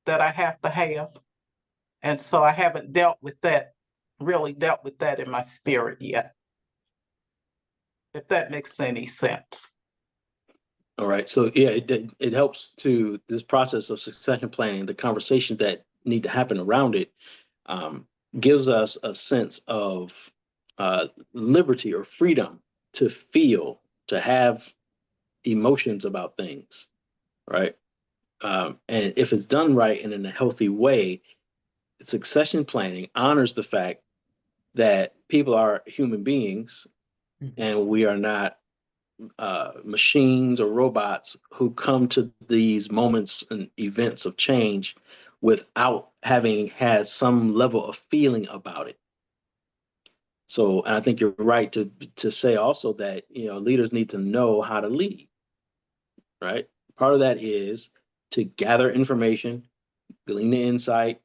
Speaker 4: that I have to have. And so I haven't really dealt with that in my spirit yet, if that makes any sense.
Speaker 1: All right. So yeah, it helps to this process of succession planning, the conversations that need to happen around it, gives us a sense of liberty or freedom to feel, to have emotions about things, right? And if it's done right and in a healthy way, succession planning honors the fact that people are human beings and we are not machines or robots who come to these moments and events of change without having had some level of feeling about it. So, and I think you're right to say also that leaders need to know how to lead, right? Part of that is to gather information, glean the insight,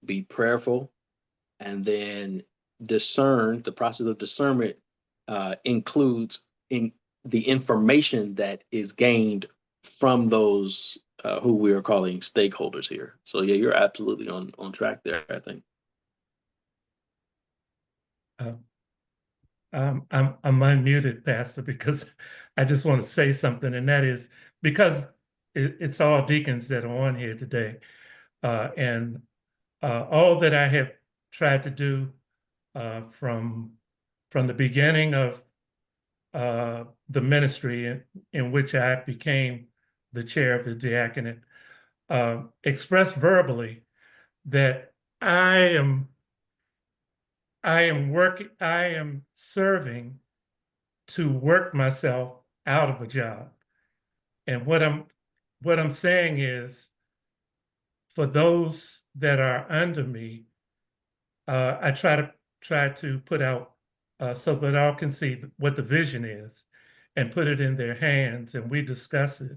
Speaker 1: be prayerful, and then discern. The process of discernment includes in the information that is gained from those who we are calling stakeholders here. So yeah, you're absolutely on track there, I think.
Speaker 2: I'm unmuted, Pastor, because I just want to say something, and that is because it's all deacons that are on here today, and all that I have tried to do from the beginning of the ministry in which I became the chair of the diaconate, expressed verbally that I am serving to work myself out of a job. And what I'm saying is, for those that are under me, I try to put out so that all can see what the vision is and put it in their hands and we discuss it.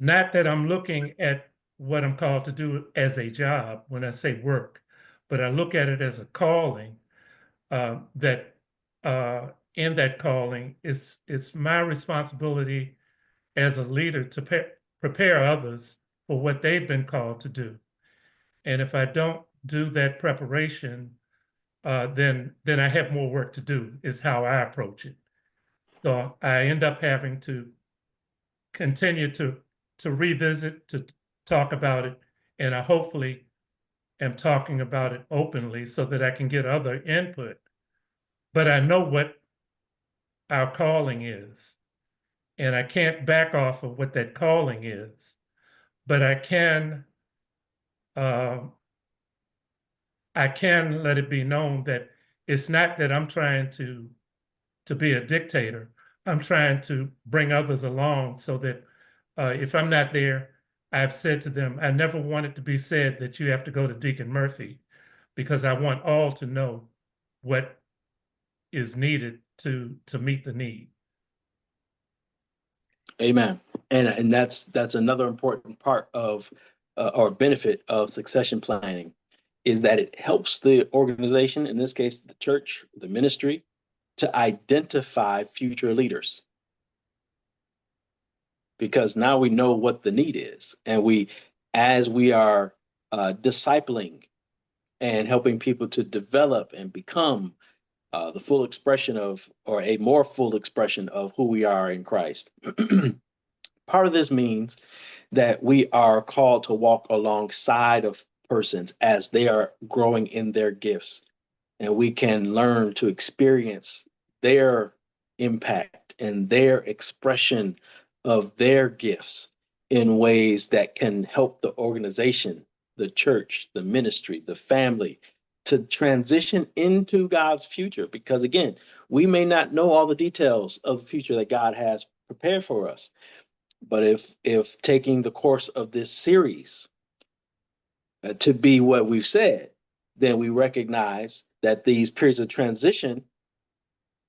Speaker 2: Not that I'm looking at what I'm called to do as a job when I say work, but I look at it as a calling that in that calling, it's my responsibility as a leader to prepare others for what they've been called to do. And if I don't do that preparation, then I have more work to do, is how I approach it. So I end up having to continue to revisit, to talk about it, and I hopefully am talking about it openly so that I can get other input. But I know what our calling is, and I can't back off of what that calling is, but I can let it be known that it's not that I'm trying to be a dictator. I'm trying to bring others along so that if I'm not there, I've said to them, I never want it to be said that you have to go to Deacon Murphy, because I want all to know what is needed to meet the need.
Speaker 1: Amen. And that's another important part of or benefit of succession planning, is that it helps the organization, in this case, the church, the ministry, to identify future leaders. Because now we know what the need is, and as we are discipling and helping people to develop and become the full expression of, or a more full expression of who we are in Christ. Part of this means that we are called to walk alongside of persons as they are growing in their gifts, and we can learn to experience their impact and their expression of their gifts in ways that can help the organization, the church, the ministry, the family to transition into God's future. Because again, we may not know all the details of the future that God has prepared for us. But if taking the course of this series to be what we've said, then we recognize that these periods of transition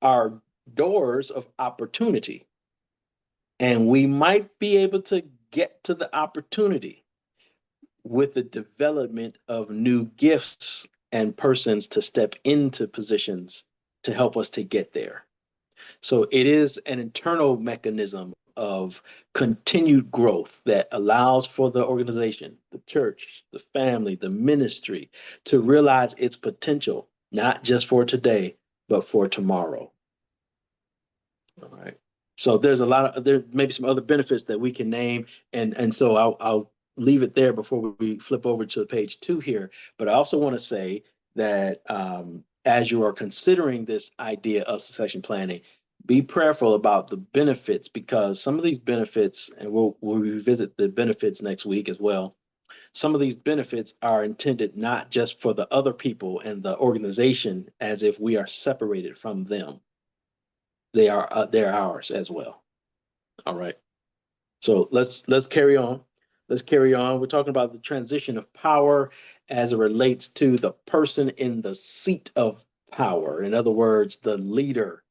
Speaker 1: are doors of opportunity. And we might be able to get to the opportunity with the development of new gifts and persons to step into positions to help us to get there. So it is an internal mechanism of continued growth that allows for the organization, the church, the family, the ministry to realize its potential, not just for today, but for tomorrow. All right. So there's there may be some other benefits that we can name, and so I'll leave it there before we flip over to page 2 here. But I also want to say that as you are considering this idea of succession planning, be prayerful about the benefits, because some of these benefits, and we'll revisit the benefits next week as well. some of these benefits are intended not just for the other people and the organization as if we are separated from them. They're ours as well. All right. So let's carry on. Let's carry on. We're talking about the transition of power as it relates to the person in the seat of power. In other words, the leader,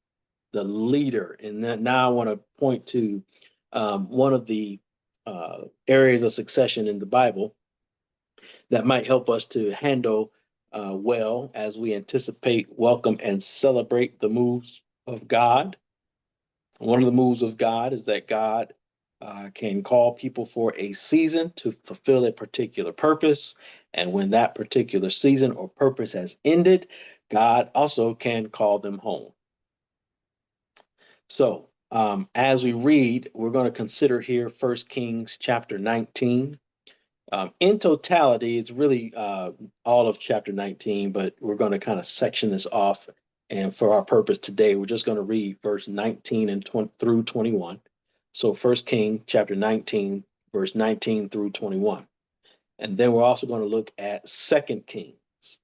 Speaker 1: the leader. And then now I want to point to one of the areas of succession in the Bible that might help us to handle well as we anticipate, welcome, and celebrate the moves of God. One of the moves of God is that God can call people for a season to fulfill a particular purpose. And when that particular season or purpose has ended, God also can call them home. So as we read, we're going to consider here 1 Kings chapter 19. In totality, it's really all of chapter 19, but we're going to kind of section this off. And for our purpose today, we're just going to read verse 19 and 20 through 21. So 1 Kings chapter 19, verse 19 through 21. And then we're also going to look at 2 Kings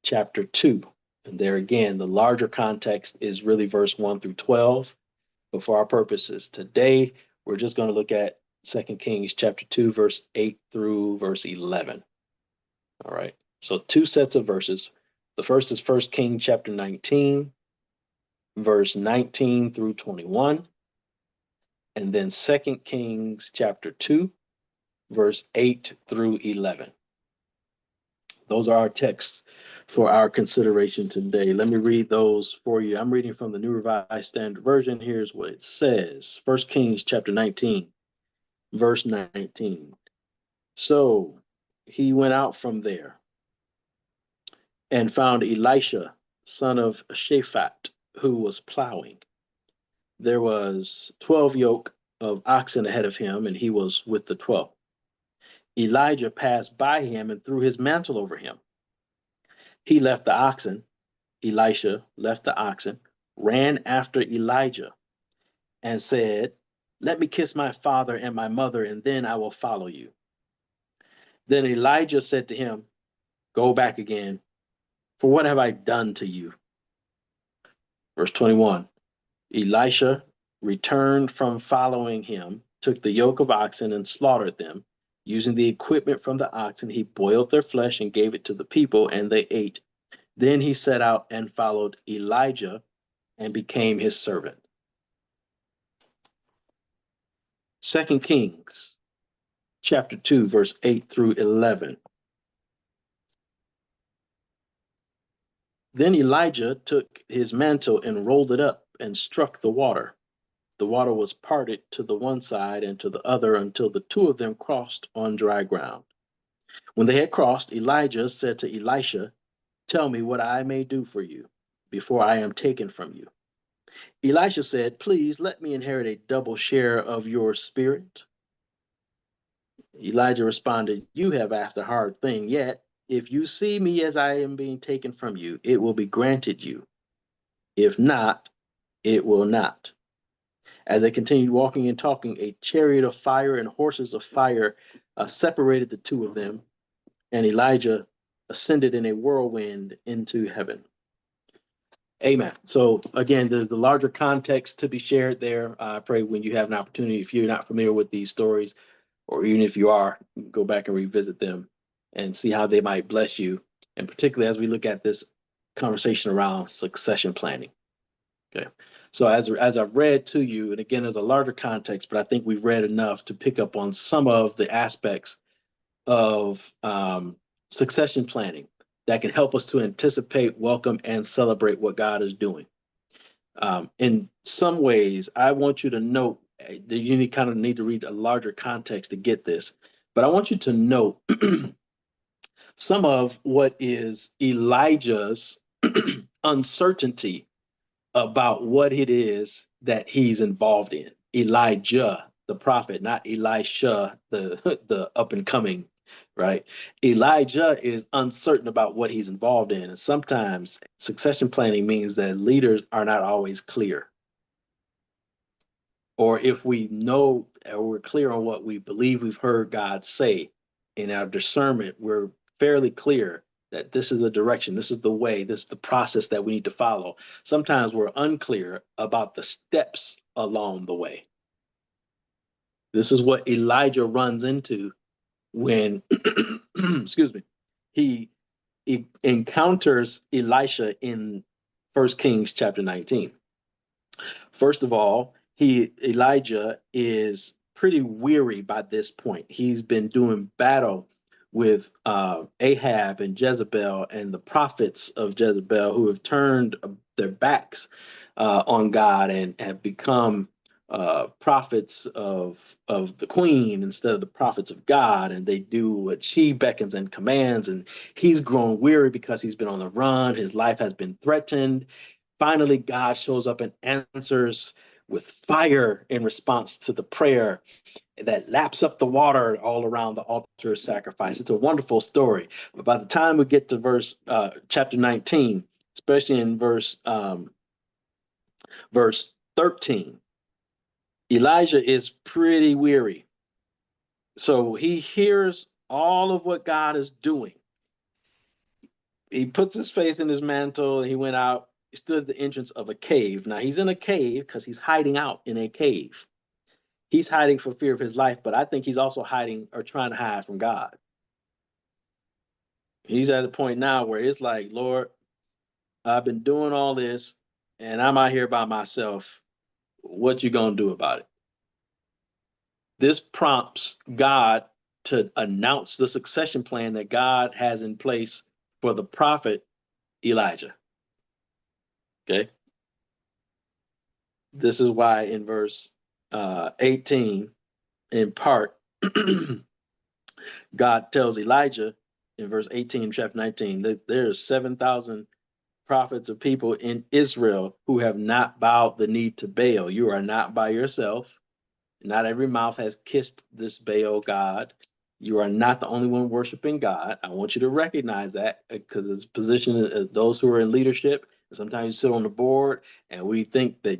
Speaker 1: chapter 2. And there again, the larger context is really verse 1 through 12. But for our purposes today, we're just going to look at 2 Kings chapter 2, verse 8 through verse 11. All right. So two sets of verses. The first is 1 Kings chapter 19, verse 19 through 21. And then 2 Kings chapter 2, verse 8 through 11. Those are our texts for our consideration today. Let me read those for you. I'm reading from the New Revised Standard Version. Here's what it says. 1 Kings chapter 19, verse 19. So he went out from there and found Elisha, son of Shaphat, who was plowing. There was 12 yoke of oxen ahead of him, and he was with the 12. Elijah passed by him and threw his mantle over him. He left the oxen. Elisha left the oxen, ran after Elijah, and said, "Let me kiss my father and my mother, and then I will follow you." Then Elijah said to him, "Go back again, for what have I done to you?" Verse 21, Elisha returned from following him, took the yoke of oxen and slaughtered them. Using the equipment from the oxen, he boiled their flesh and gave it to the people, and they ate. Then he set out and followed Elijah and became his servant. 2 Kings chapter 2, verse 8 through 11. Then Elijah took his mantle and rolled it up and struck the water. The water was parted to the one side and to the other until the two of them crossed on dry ground. When they had crossed, Elijah said to Elisha, "Tell me what I may do for you before I am taken from you." Elisha said, "Please let me inherit a double share of your spirit." Elijah responded, "You have asked a hard thing, yet if you see me as I am being taken from you, it will be granted you. If not, it will not." As they continued walking and talking, a chariot of fire and horses of fire separated the two of them, and Elijah ascended in a whirlwind into heaven. Amen. So again, there's the larger context to be shared there. I pray when you have an opportunity, if you're not familiar with these stories, or even if you are, go back and revisit them and see how they might bless you. And particularly as we look at this conversation around succession planning. Okay. So as I've read to you, and again, there's a larger context, but I think we've read enough to pick up on some of the aspects of succession planning that can help us to anticipate, welcome, and celebrate what God is doing. In some ways, I want you to note that you need to read a larger context to get this, but I want you to note some of what is Elijah's uncertainty about what it is that he's involved in. Elijah, the prophet, not Elisha, the up and coming, right? Elijah is uncertain about what he's involved in. And sometimes succession planning means that leaders are not always clear. Or if we know we're clear on what we believe we've heard God say. In our discernment, we're fairly clear that this is the direction, this is the way, this is the process that we need to follow. Sometimes we're unclear about the steps along the way. This is what Elijah runs into when, excuse me, he encounters Elisha in 1 Kings chapter 19. First of all, Elijah is pretty weary by this point. He's been doing battle with Ahab and Jezebel and the prophets of Jezebel who have turned their backs on God and have become prophets of the queen instead of the prophets of God, and they do what she beckons and commands. And he's grown weary because he's been on the run. His life has been threatened. Finally, God shows up and answers with fire in response to the prayer that laps up the water all around the altar of sacrifice. It's a wonderful story. But by the time we get to chapter 19, especially in verse 13, Elijah is pretty weary. So he hears all of what God is doing. He puts his face in his mantle and he went out. He stood at the entrance of a cave. Now he's in a cave because he's hiding out in a cave. He's hiding for fear of his life, but I think he's also hiding or trying to hide from God. He's at a point now where it's like, Lord, I've been doing all this and I'm out here by myself. What you gonna do about it? This prompts God to announce the succession plan that God has in place for the prophet Elijah. Okay. This is why in verse 18, in part, God tells Elijah in verse 18, chapter 19, that there's 7,000 prophets of people in Israel who have not bowed the knee to Baal. You are not by yourself. Not every mouth has kissed this Baal God. You are not the only one worshiping God. I want you to recognize that because it's position of those who are in leadership. Sometimes you sit on the board and we think that,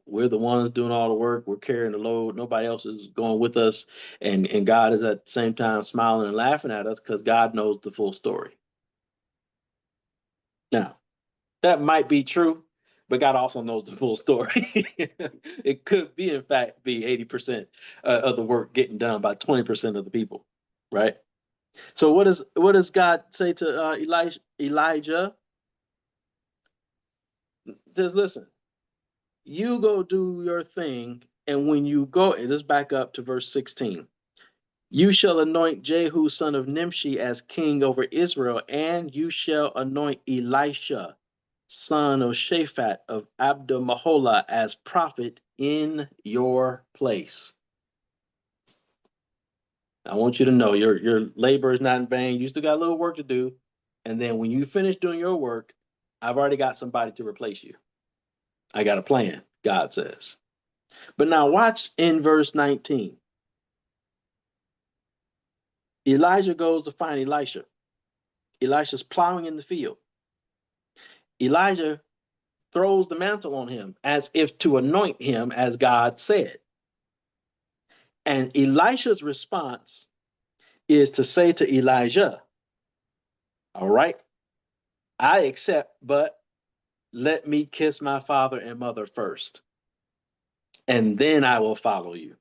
Speaker 1: we're the ones doing all the work. We're carrying the load. Nobody else is going with us. And God is at the same time smiling and laughing at us because God knows the full story. Now, that might be true, but God also knows the full story. It could be, in fact, be 80% of the work getting done by 20% of the people, right? So what does God say to Elijah? He says, listen, you go do your thing, and when you go, and let's back up to verse 16. You shall anoint Jehu, son of Nimshi, as king over Israel, and you shall anoint Elisha, son of Shaphat of Abda-Maholah, as prophet in your place. I want you to know your labor is not in vain. You still got a little work to do. And then when you finish doing your work, I've already got somebody to replace you. I got a plan, God says. But now watch in verse 19. Elijah goes to find Elisha. Elisha's plowing in the field. Elijah throws the mantle on him as if to anoint him as God said. And Elisha's response is to say to Elijah, all right, I accept, but let me kiss my father and mother first, and then I will follow you.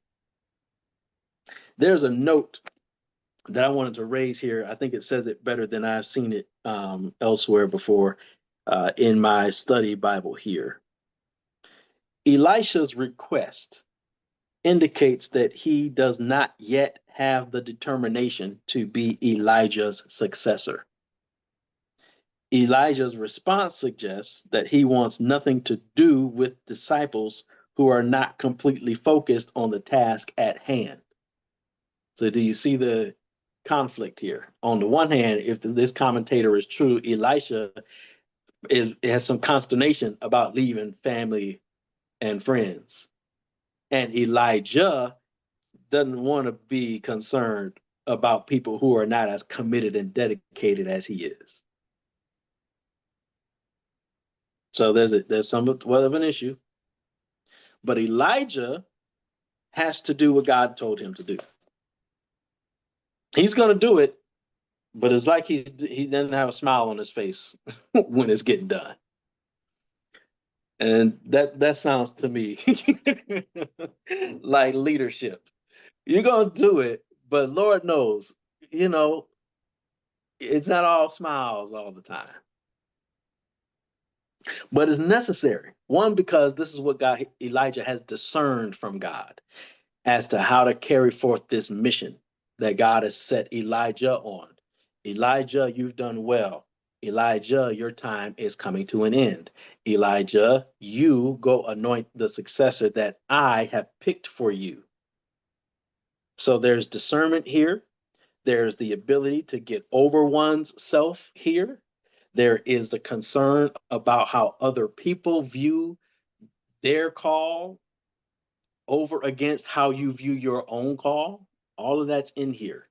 Speaker 1: There's a note that I wanted to raise here. I think it says it better than I've seen it elsewhere before in my study Bible here. Elisha's request indicates that he does not yet have the determination to be Elijah's successor. Elijah's response suggests that he wants nothing to do with disciples who are not completely focused on the task at hand. So do you see the conflict here? On the one hand, if this commentator is true, Elisha has some consternation about leaving family and friends. And Elijah doesn't want to be concerned about people who are not as committed and dedicated as he is. So there's somewhat of an issue. But Elijah has to do what God told him to do. He's going to do it, but it's like he doesn't have a smile on his face when it's getting done. And that sounds to me like leadership. You're going to do it, but Lord knows, you know, it's not all smiles all the time. But it's necessary. One, because this is what Elijah has discerned from God as to how to carry forth this mission that God has set Elijah on. Elijah, you've done well. Elijah, your time is coming to an end. Elijah, you go anoint the successor that I have picked for you. So there's discernment here. There's the ability to get over one's self here. There is the concern about how other people view their call over against how you view your own call. All of that's in here.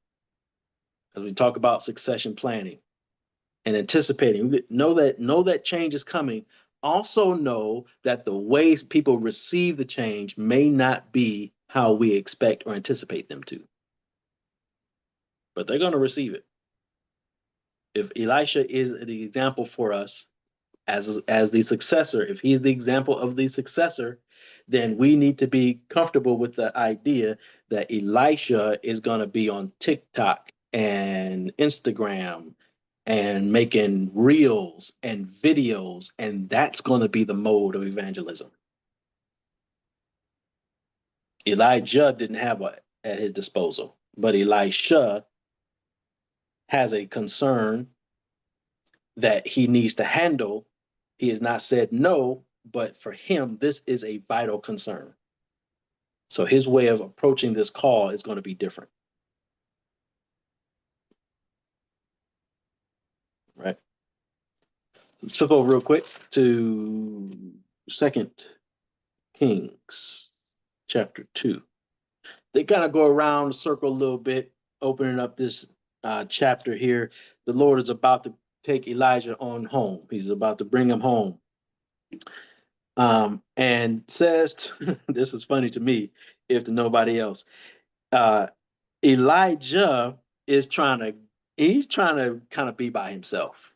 Speaker 1: As we talk about succession planning and anticipating, know that change is coming. Also know that the ways people receive the change may not be how we expect or anticipate them to. But they're going to receive it. If Elisha is the example for us as the successor, if he's the example of the successor, then we need to be comfortable with the idea that Elisha is going to be on TikTok and Instagram and making reels and videos, and that's going to be the mode of evangelism. Elijah didn't have one at his disposal, but Elisha has a concern that he needs to handle. He has not said no, but for him, this is a vital concern. So his way of approaching this call is going to be different. Right? Let's flip over real quick to 2 Kings chapter 2. They kind of go around the circle a little bit, opening up this chapter here. The Lord is about to take Elijah on home. He's about to bring him home. And says, this is funny to me, if to nobody else, Elijah is he's trying to kind of be by himself.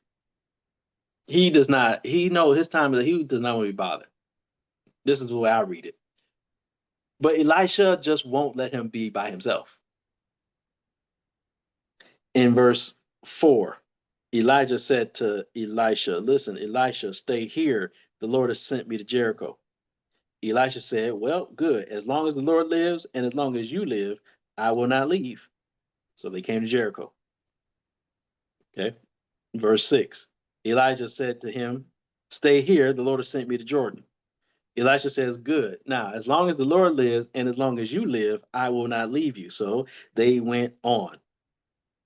Speaker 1: He knows his time, he does not want to be bothered. This is the way I read it. But Elisha just won't let him be by himself. In verse 4, Elijah said to Elisha, listen, Elisha, stay here. The Lord has sent me to Jericho. Elisha said, well, good. As long as the Lord lives and as long as you live, I will not leave. So they came to Jericho. Okay. Verse 6, Elijah said to him, stay here. The Lord has sent me to Jordan. Elisha says, good. Now, as long as the Lord lives and as long as you live, I will not leave you. So they went on.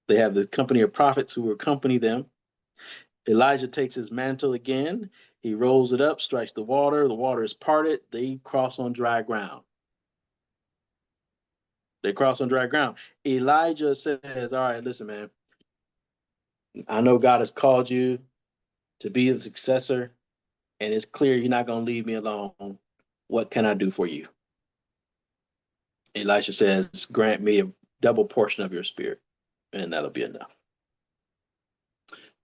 Speaker 1: They have the company of prophets who accompany them. Elijah takes his mantle again. He rolls it up, strikes the water. The water is parted. They cross on dry ground. They cross on dry ground. Elijah says, all right, listen, man. I know God has called you to be the successor, and it's clear you're not going to leave me alone. What can I do for you? Elisha says, grant me a double portion of your spirit, and that'll be enough.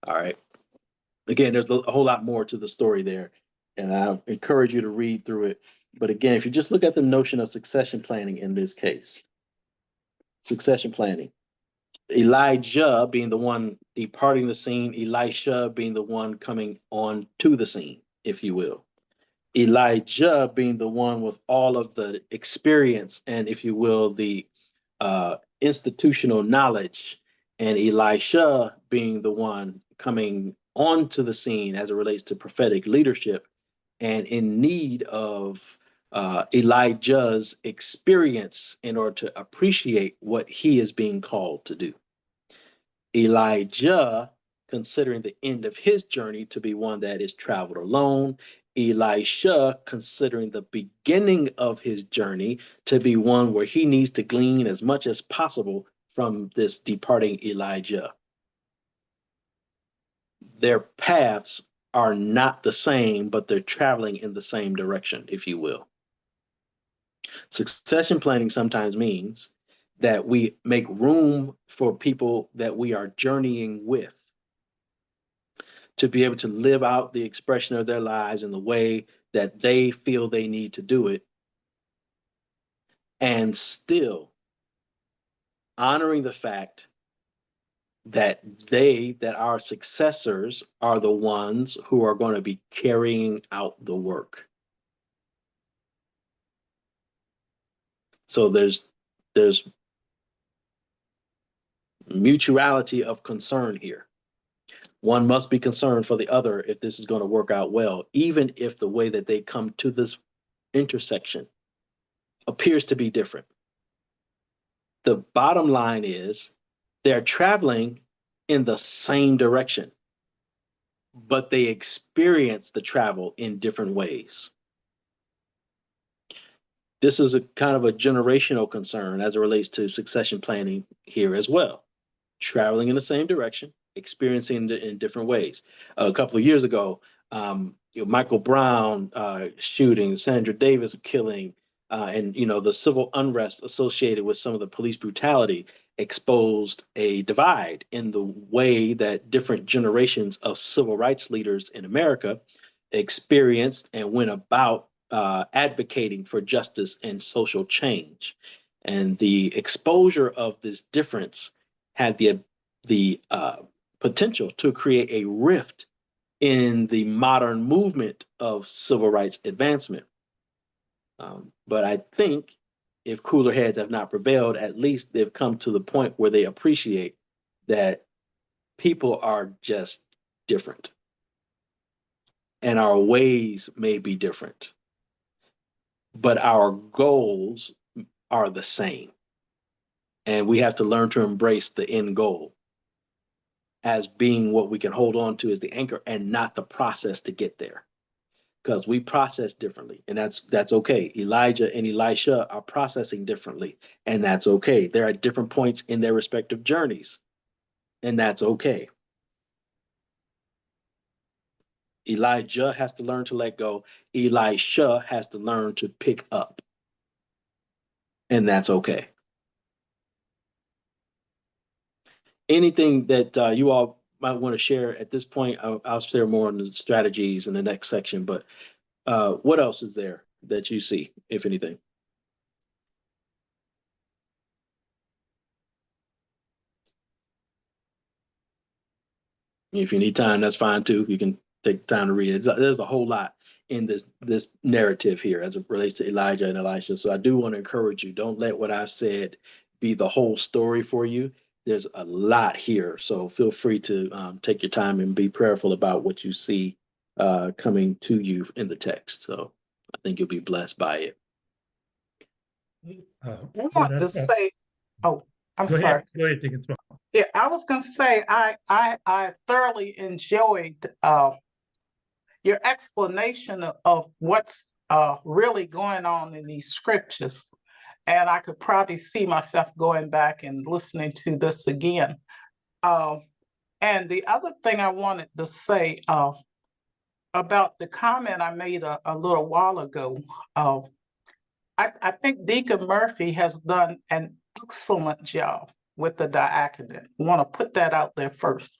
Speaker 1: All right. Again, there's a whole lot more to the story there, and I encourage you to read through it. But again, if you just look at the notion of succession planning in this case, succession planning, Elijah being the one departing the scene, Elisha being the one coming on to the scene, if you will. Elijah being the one with all of the experience and, if you will, the institutional knowledge, and Elisha being the one coming onto the scene as it relates to prophetic leadership and in need of Elijah's experience in order to appreciate what he is being called to do. Elijah considering the end of his journey to be one that is traveled alone. Elisha considering the beginning of his journey to be one where he needs to glean as much as possible from this departing Elijah. Their paths are not the same, but they're traveling in the same direction, if you will. Succession planning sometimes means that we make room for people that we are journeying with to be able to live out the expression of their lives in the way that they feel they need to do it, and still honoring the fact that our successors are the ones who are going to be carrying out the work. So there's mutuality of concern here. One must be concerned for the other if this is going to work out well, even if the way that they come to this intersection appears to be different. The bottom line is they're traveling in the same direction, but they experience the travel in different ways. This is a kind of a generational concern as it relates to succession planning here as well. Traveling in the same direction, experiencing it in different ways. A couple of years ago, Michael Brown shooting, Sandra Davis killing, and the civil unrest associated with some of the police brutality exposed a divide in the way that different generations of civil rights leaders in America experienced and went about advocating for justice and social change. And the exposure of this difference had the potential to create a rift in the modern movement of civil rights advancement. But I think if cooler heads have not prevailed, at least they've come to the point where they appreciate that people are just different. And our ways may be different, but our goals are the same. And we have to learn to embrace the end goal as being what we can hold on to as the anchor and not the process to get there. Because we process differently, and that's okay. Elijah and Elisha are processing differently, and that's okay. They're at different points in their respective journeys, and that's okay. Elijah has to learn to let go. Elisha has to learn to pick up, and that's okay. Anything that you all might want to share at this point, I'll share more on the strategies in the next section, but what else is there that you see, if anything? If you need time, that's fine too. You can take time to read it. There's a whole lot in this narrative here as it relates to Elijah and Elisha. So I do want to encourage you, don't let what I've said be the whole story for you. There's a lot here. So feel free to take your time and be prayerful about what you see coming to you in the text. So I think you'll be blessed by it.
Speaker 4: I want to say, oh, I'm
Speaker 2: Go
Speaker 4: sorry.
Speaker 2: ahead. Go ahead, Deacon Small.
Speaker 4: Yeah, I was going to say I thoroughly enjoyed your explanation of what's really going on in these scriptures, and I could probably see myself going back and listening to this again. And the other thing I wanted to say about the comment I made a little while ago, I think Deacon Murphy has done an excellent job with the diaconate. I want to put that out there first.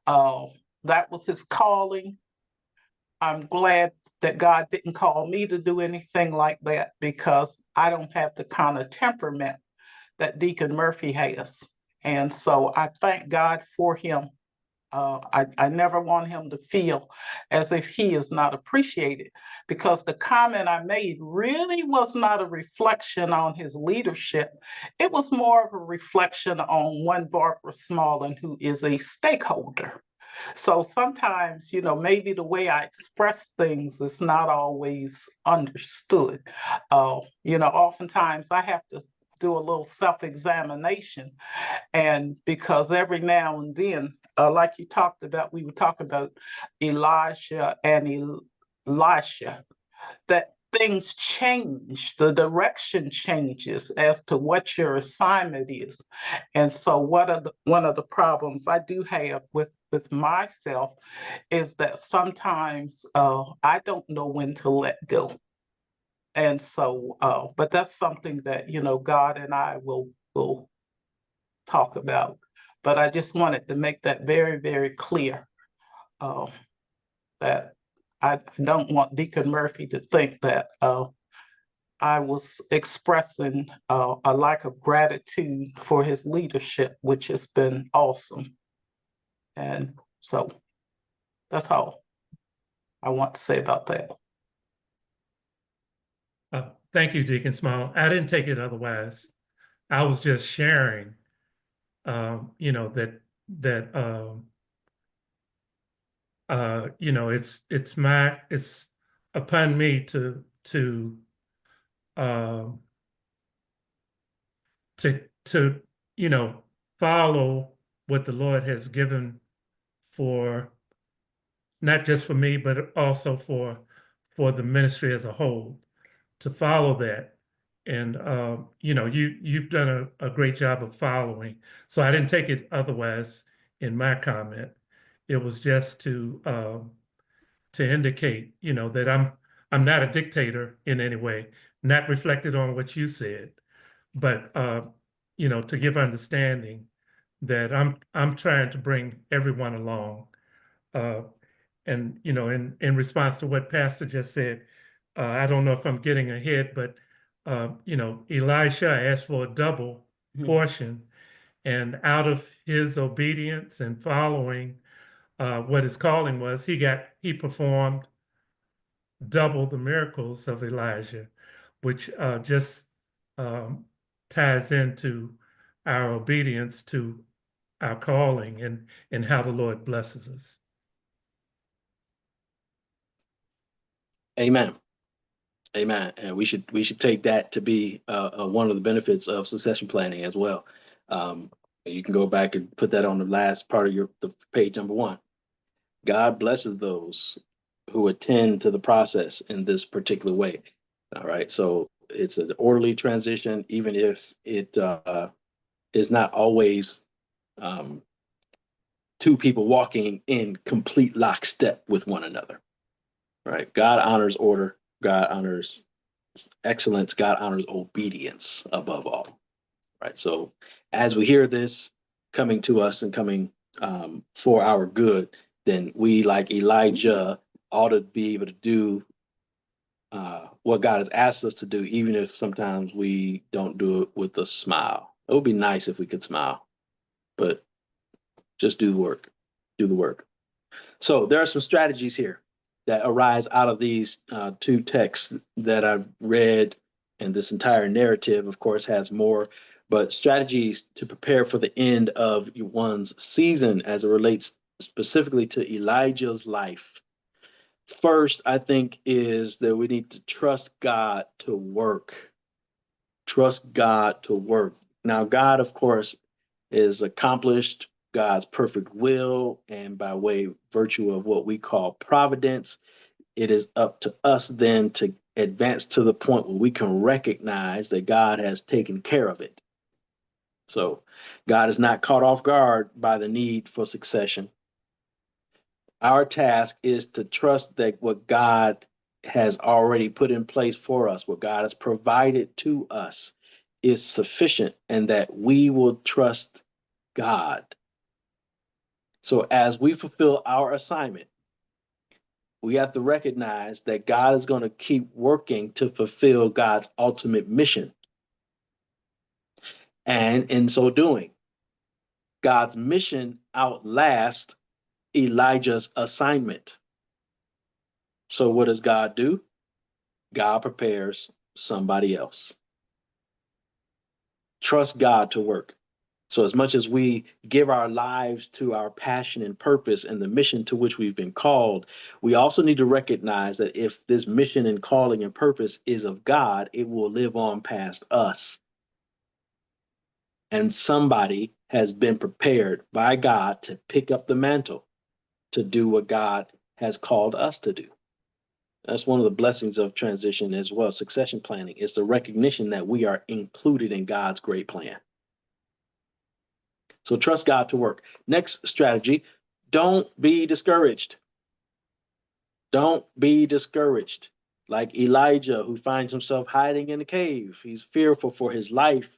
Speaker 4: That was his calling. I'm glad that God didn't call me to do anything like that because I don't have the kind of temperament that Deacon Murphy has. And so I thank God for him. I never want him to feel as if he is not appreciated, because the comment I made really was not a reflection on his leadership. It was more of a reflection on one Barbara Smallin, who is a stakeholder. So sometimes, maybe the way I express things is not always understood. Oftentimes I have to do a little self-examination, and because every now and then, like you talked about, we were talking about Elijah and Elisha, that things change, the direction changes as to what your assignment is. And so one of the problems I do have with myself is that sometimes I don't know when to let go. And so, but that's something that, God and I will talk about. But I just wanted to make that very, very clear, that I don't want Deacon Murphy to think that I was expressing a lack of gratitude for his leadership, which has been awesome. And so that's all I want to say about that.
Speaker 2: Thank you, Deacon Small. I didn't take it otherwise. I was just sharing, it's upon me um, to follow what the Lord has given for not just for me, but also for the ministry as a whole, to follow that. And you've done a great job of following. So I didn't take it otherwise in my comment. It was just to indicate, that I'm not a dictator in any way, not reflected on what you said, but to give understanding that I'm trying to bring everyone along. And in response to what Pastor just said, I don't know if I'm getting ahead, but Elisha asked for a double portion, and out of his obedience and following what his calling was, he performed double the miracles of Elijah, which just ties into our obedience to our calling and how the Lord blesses us.
Speaker 1: Amen. Amen. And we should take that to be one of the benefits of succession planning as well. You can go back and put that on the last part of the page number 1. God blesses those who attend to the process in this particular way. All right. So it's an orderly transition, even if it is not always two people walking in complete lockstep with one another. Right. God honors order. God honors excellence. God honors obedience above all. Right. So as we hear this coming to us and coming for our good, then we, like Elijah, ought to be able to do what God has asked us to do, even if sometimes we don't do it with a smile. It would be nice if we could smile, but just do the work. Do the work. So there are some strategies here that arise out of these 2 texts that I've read, and this entire narrative, of course, has more, but strategies to prepare for the end of one's season as it relates specifically to Elijah's life. First, I think, is that we need to trust God to work. Trust God to work. Now, God, of course, is accomplished God's perfect will, and by way virtue of what we call providence, it is up to us then to advance to the point where we can recognize that God has taken care of it. So God is not caught off guard by the need for succession. Our task is to trust that what God has already put in place for us, what God has provided to us, is sufficient, and that we will trust God. So as we fulfill our assignment, we have to recognize that God is going to keep working to fulfill God's ultimate mission. And in so doing, God's mission outlasts Elijah's assignment. So what does God do? God prepares somebody else. Trust God to work. So as much as we give our lives to our passion and purpose and the mission to which we've been called, we also need to recognize that if this mission and calling and purpose is of God, it will live on past us. And somebody has been prepared by God to pick up the mantle to do what God has called us to do. That's one of the blessings of transition as well. Succession planning is the recognition that we are included in God's great plan. So trust God to work. Next strategy, don't be discouraged. Don't be discouraged. like Elijah, who finds himself hiding in a cave. He's fearful for his life.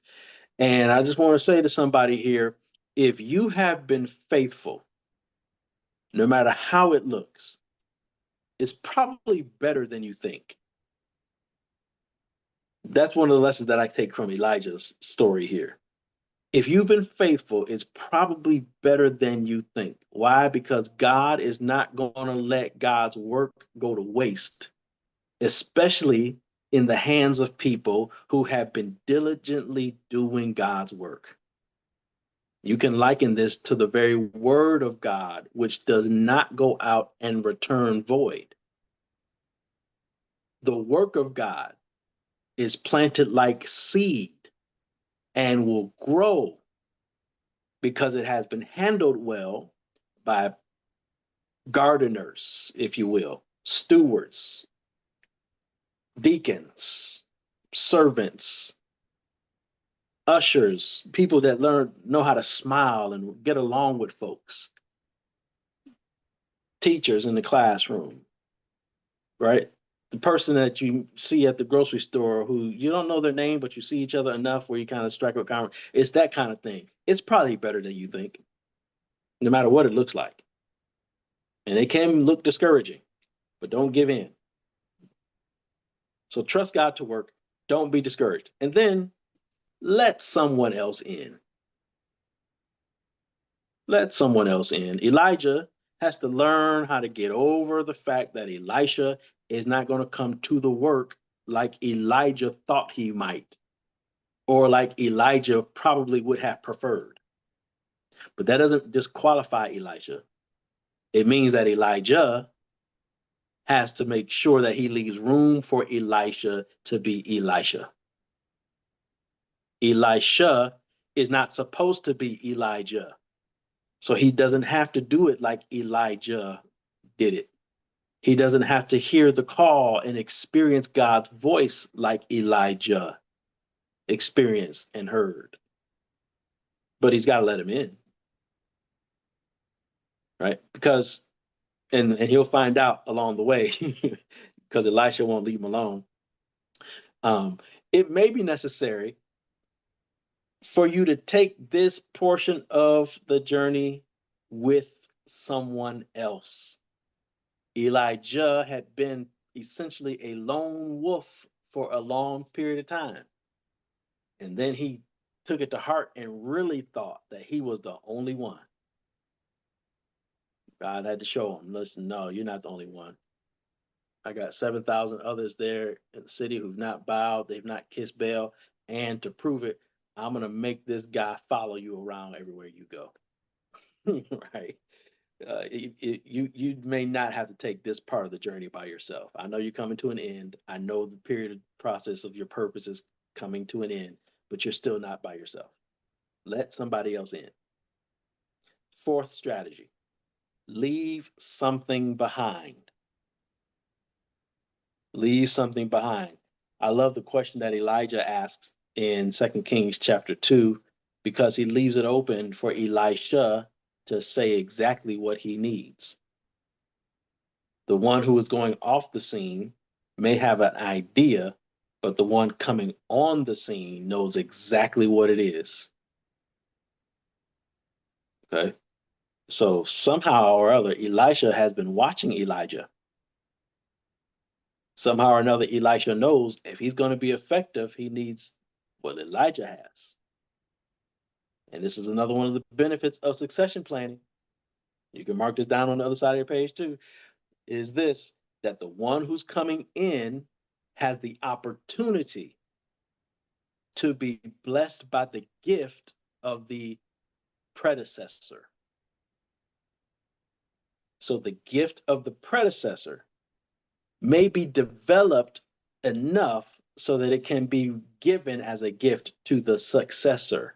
Speaker 1: And I just want to say to somebody here, if you have been faithful, no matter how it looks, it's probably better than you think. That's one of the lessons that I take from Elijah's story here. If you've been faithful, it's probably better than you think. Why? Because God is not going to let God's work go to waste, especially in the hands of people who have been diligently doing God's work. You can liken this to the very word of God, which does not go out and return void. The work of God is planted like seed and will grow because it has been handled well by gardeners, if you will, stewards, deacons, servants, ushers, people that know how to smile and get along with folks, teachers in the classroom, right? The person that you see at the grocery store who you don't know their name, but you see each other enough where you kind of strike a conversation. It's that kind of thing. It's probably better than you think, no matter what it looks like. And it can look discouraging, but don't give in. So trust God to work. Don't be discouraged. And then let someone else in. Let someone else in. Elijah has to learn how to get over the fact that Elisha is not going to come to the work like Elijah thought he might, or like Elijah probably would have preferred. But that doesn't disqualify Elijah. It means that Elijah has to make sure that he leaves room for Elisha to be Elisha. Elisha is not supposed to be Elijah. So he doesn't have to do it like Elijah did it. He doesn't have to hear the call and experience God's voice like Elijah experienced and heard. But he's got to let him in. Right? Because, and he'll find out along the way, because Elisha won't leave him alone. It may be necessary for you to take this portion of the journey with someone else. Elijah had been essentially a lone wolf for a long period of time. And then he took it to heart and really thought that he was the only one. God had to show him, listen, no, you're not the only one. I got 7,000 others there in the city who've not bowed, they've not kissed Baal. And to prove it, I'm going to make this guy follow you around everywhere you go. Right? You may not have to take this part of the journey by yourself. I know you're coming to an end. I know the period process of your purpose is coming to an end, but you're still not by yourself. Let somebody else in. Fourth strategy, leave something behind. Leave something behind. I love the question that Elijah asks in 2 Kings chapter 2, because he leaves it open for Elisha to say exactly what he needs. The one who is going off the scene may have an idea, but the one coming on the scene knows exactly what it is. Okay. So somehow or other, Elisha has been watching Elijah. Somehow or another, Elisha knows if he's going to be effective, he needs what Elijah has. And this is another one of the benefits of succession planning. You can mark this down on the other side of your page too, is this, that the one who's coming in has the opportunity to be blessed by the gift of the predecessor. So the gift of the predecessor may be developed enough so that it can be given as a gift to the successor.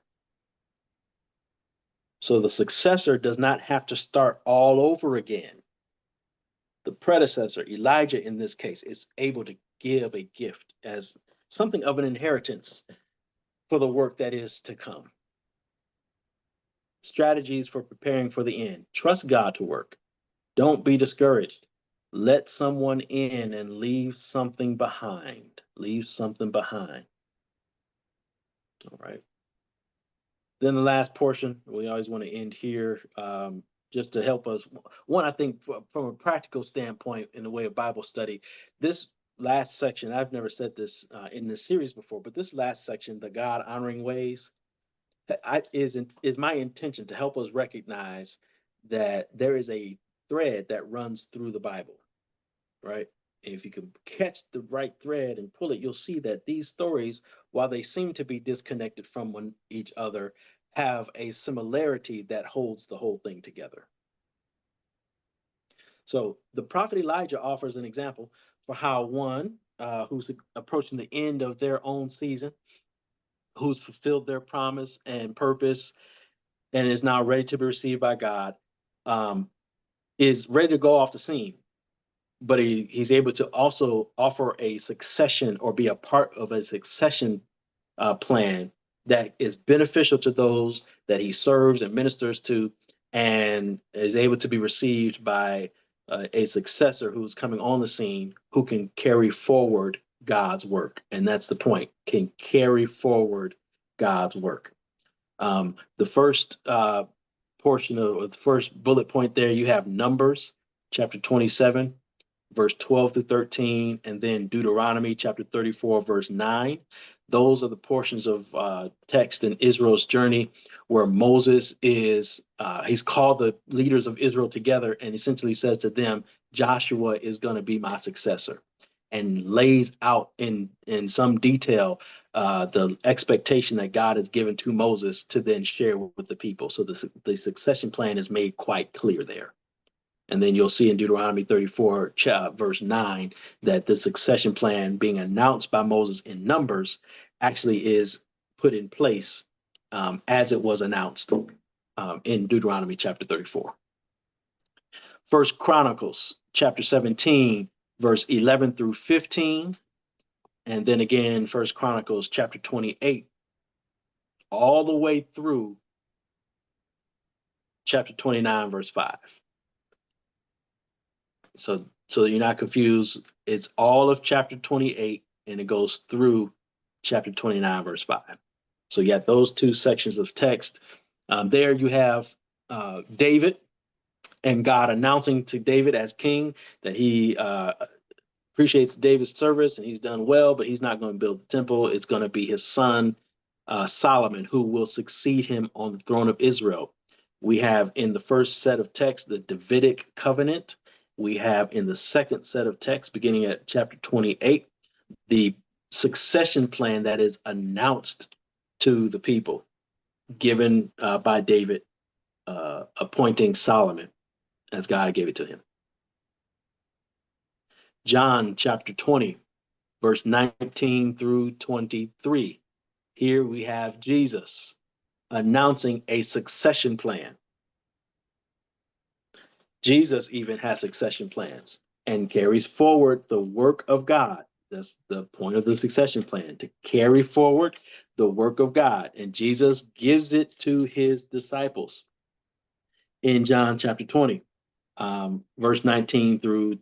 Speaker 1: So the successor does not have to start all over again. The predecessor, Elijah in this case, is able to give a gift as something of an inheritance for the work that is to come. Strategies for preparing for the end. Trust God to work. Don't be discouraged. Let someone in and leave something behind. Leave something behind. All right. Then the last portion, we always want to end here, just to help us. One, I think from a practical standpoint, in the way of Bible study, this last section, I've never said this in this series before, but this last section, the God honoring ways, is my intention to help us recognize that there is a thread that runs through the Bible, right? If you can catch the right thread and pull it, you'll see that these stories, while they seem to be disconnected from each other, have a similarity that holds the whole thing together. So the prophet Elijah offers an example for how one who's approaching the end of their own season, who's fulfilled their promise and purpose, and is now ready to be received by God, is ready to go off the scene. But he's able to also offer a succession or be a part of a succession plan that is beneficial to those that he serves and ministers to, and is able to be received by a successor who's coming on the scene who can carry forward God's work. And that's the point, can carry forward God's work. The first portion of the first bullet point there, you have Numbers chapter 27, verse 12 through 13, and then Deuteronomy chapter 34, verse 9. Those are the portions of text in Israel's journey where Moses he's called the leaders of Israel together and essentially says to them, Joshua is going to be my successor, and lays out in some detail the expectation that God has given to Moses to then share with the people. So the succession plan is made quite clear there. And then you'll see in Deuteronomy 34, verse 9, that the succession plan being announced by Moses in Numbers actually is put in place as it was announced in Deuteronomy chapter 34. First Chronicles chapter 17, verse 11 through 15. And then again, First Chronicles chapter 28, all the way through chapter 29, verse 5. So you're not confused. It's all of chapter 28 and it goes through chapter 29, verse 5. So you got those two sections of text. There you have David and God announcing to David as king that he appreciates David's service and he's done well, but he's not going to build the temple. It's going to be his son, Solomon, who will succeed him on the throne of Israel. We have in the first set of text the Davidic covenant. We have in the second set of text, beginning at chapter 28, the succession plan that is announced to the people, given by David, appointing Solomon as God gave it to him. John chapter 20, verse 19 through 23. Here we have Jesus announcing a succession plan. Jesus even has succession plans and carries forward the work of God. That's the point of the succession plan, to carry forward the work of God. And Jesus gives it to his disciples in John chapter 20, verse 19 through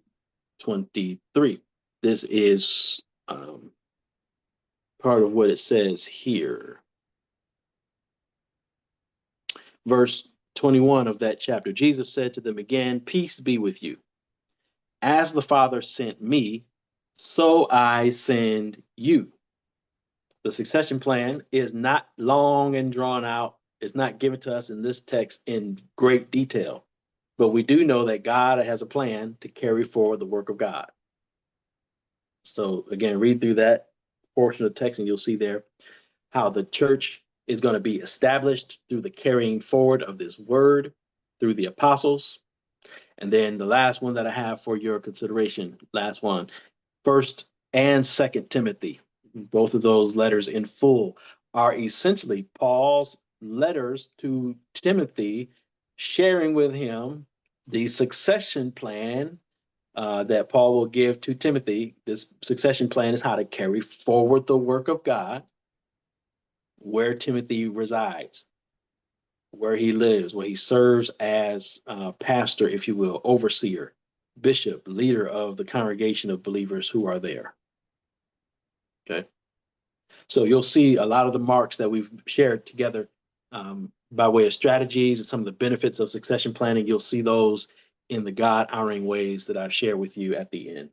Speaker 1: 23. This is part of what it says here. Verse 21 of that chapter, Jesus said to them again, peace be with you. As the Father sent me, so I send you. The succession plan is not long and drawn out. It's not given to us in this text in great detail, but we do know that God has a plan to carry forward the work of God. So again, read through that portion of text and you'll see there how the church is going to be established through the carrying forward of this word through the apostles. And then the last one that I have for your consideration, last one, 1st and 2nd Timothy, both of those letters in full are essentially Paul's letters to Timothy, sharing with him the succession plan that Paul will give to Timothy. This succession plan is how to carry forward the work of God, where Timothy resides, where he lives, where he serves as pastor, if you will, overseer bishop, leader of the congregation of believers who are there. Okay. So you'll see a lot of the marks that we've shared together by way of strategies and some of the benefits of succession planning. You'll see those in the God honoring ways that I've shared with you at the end.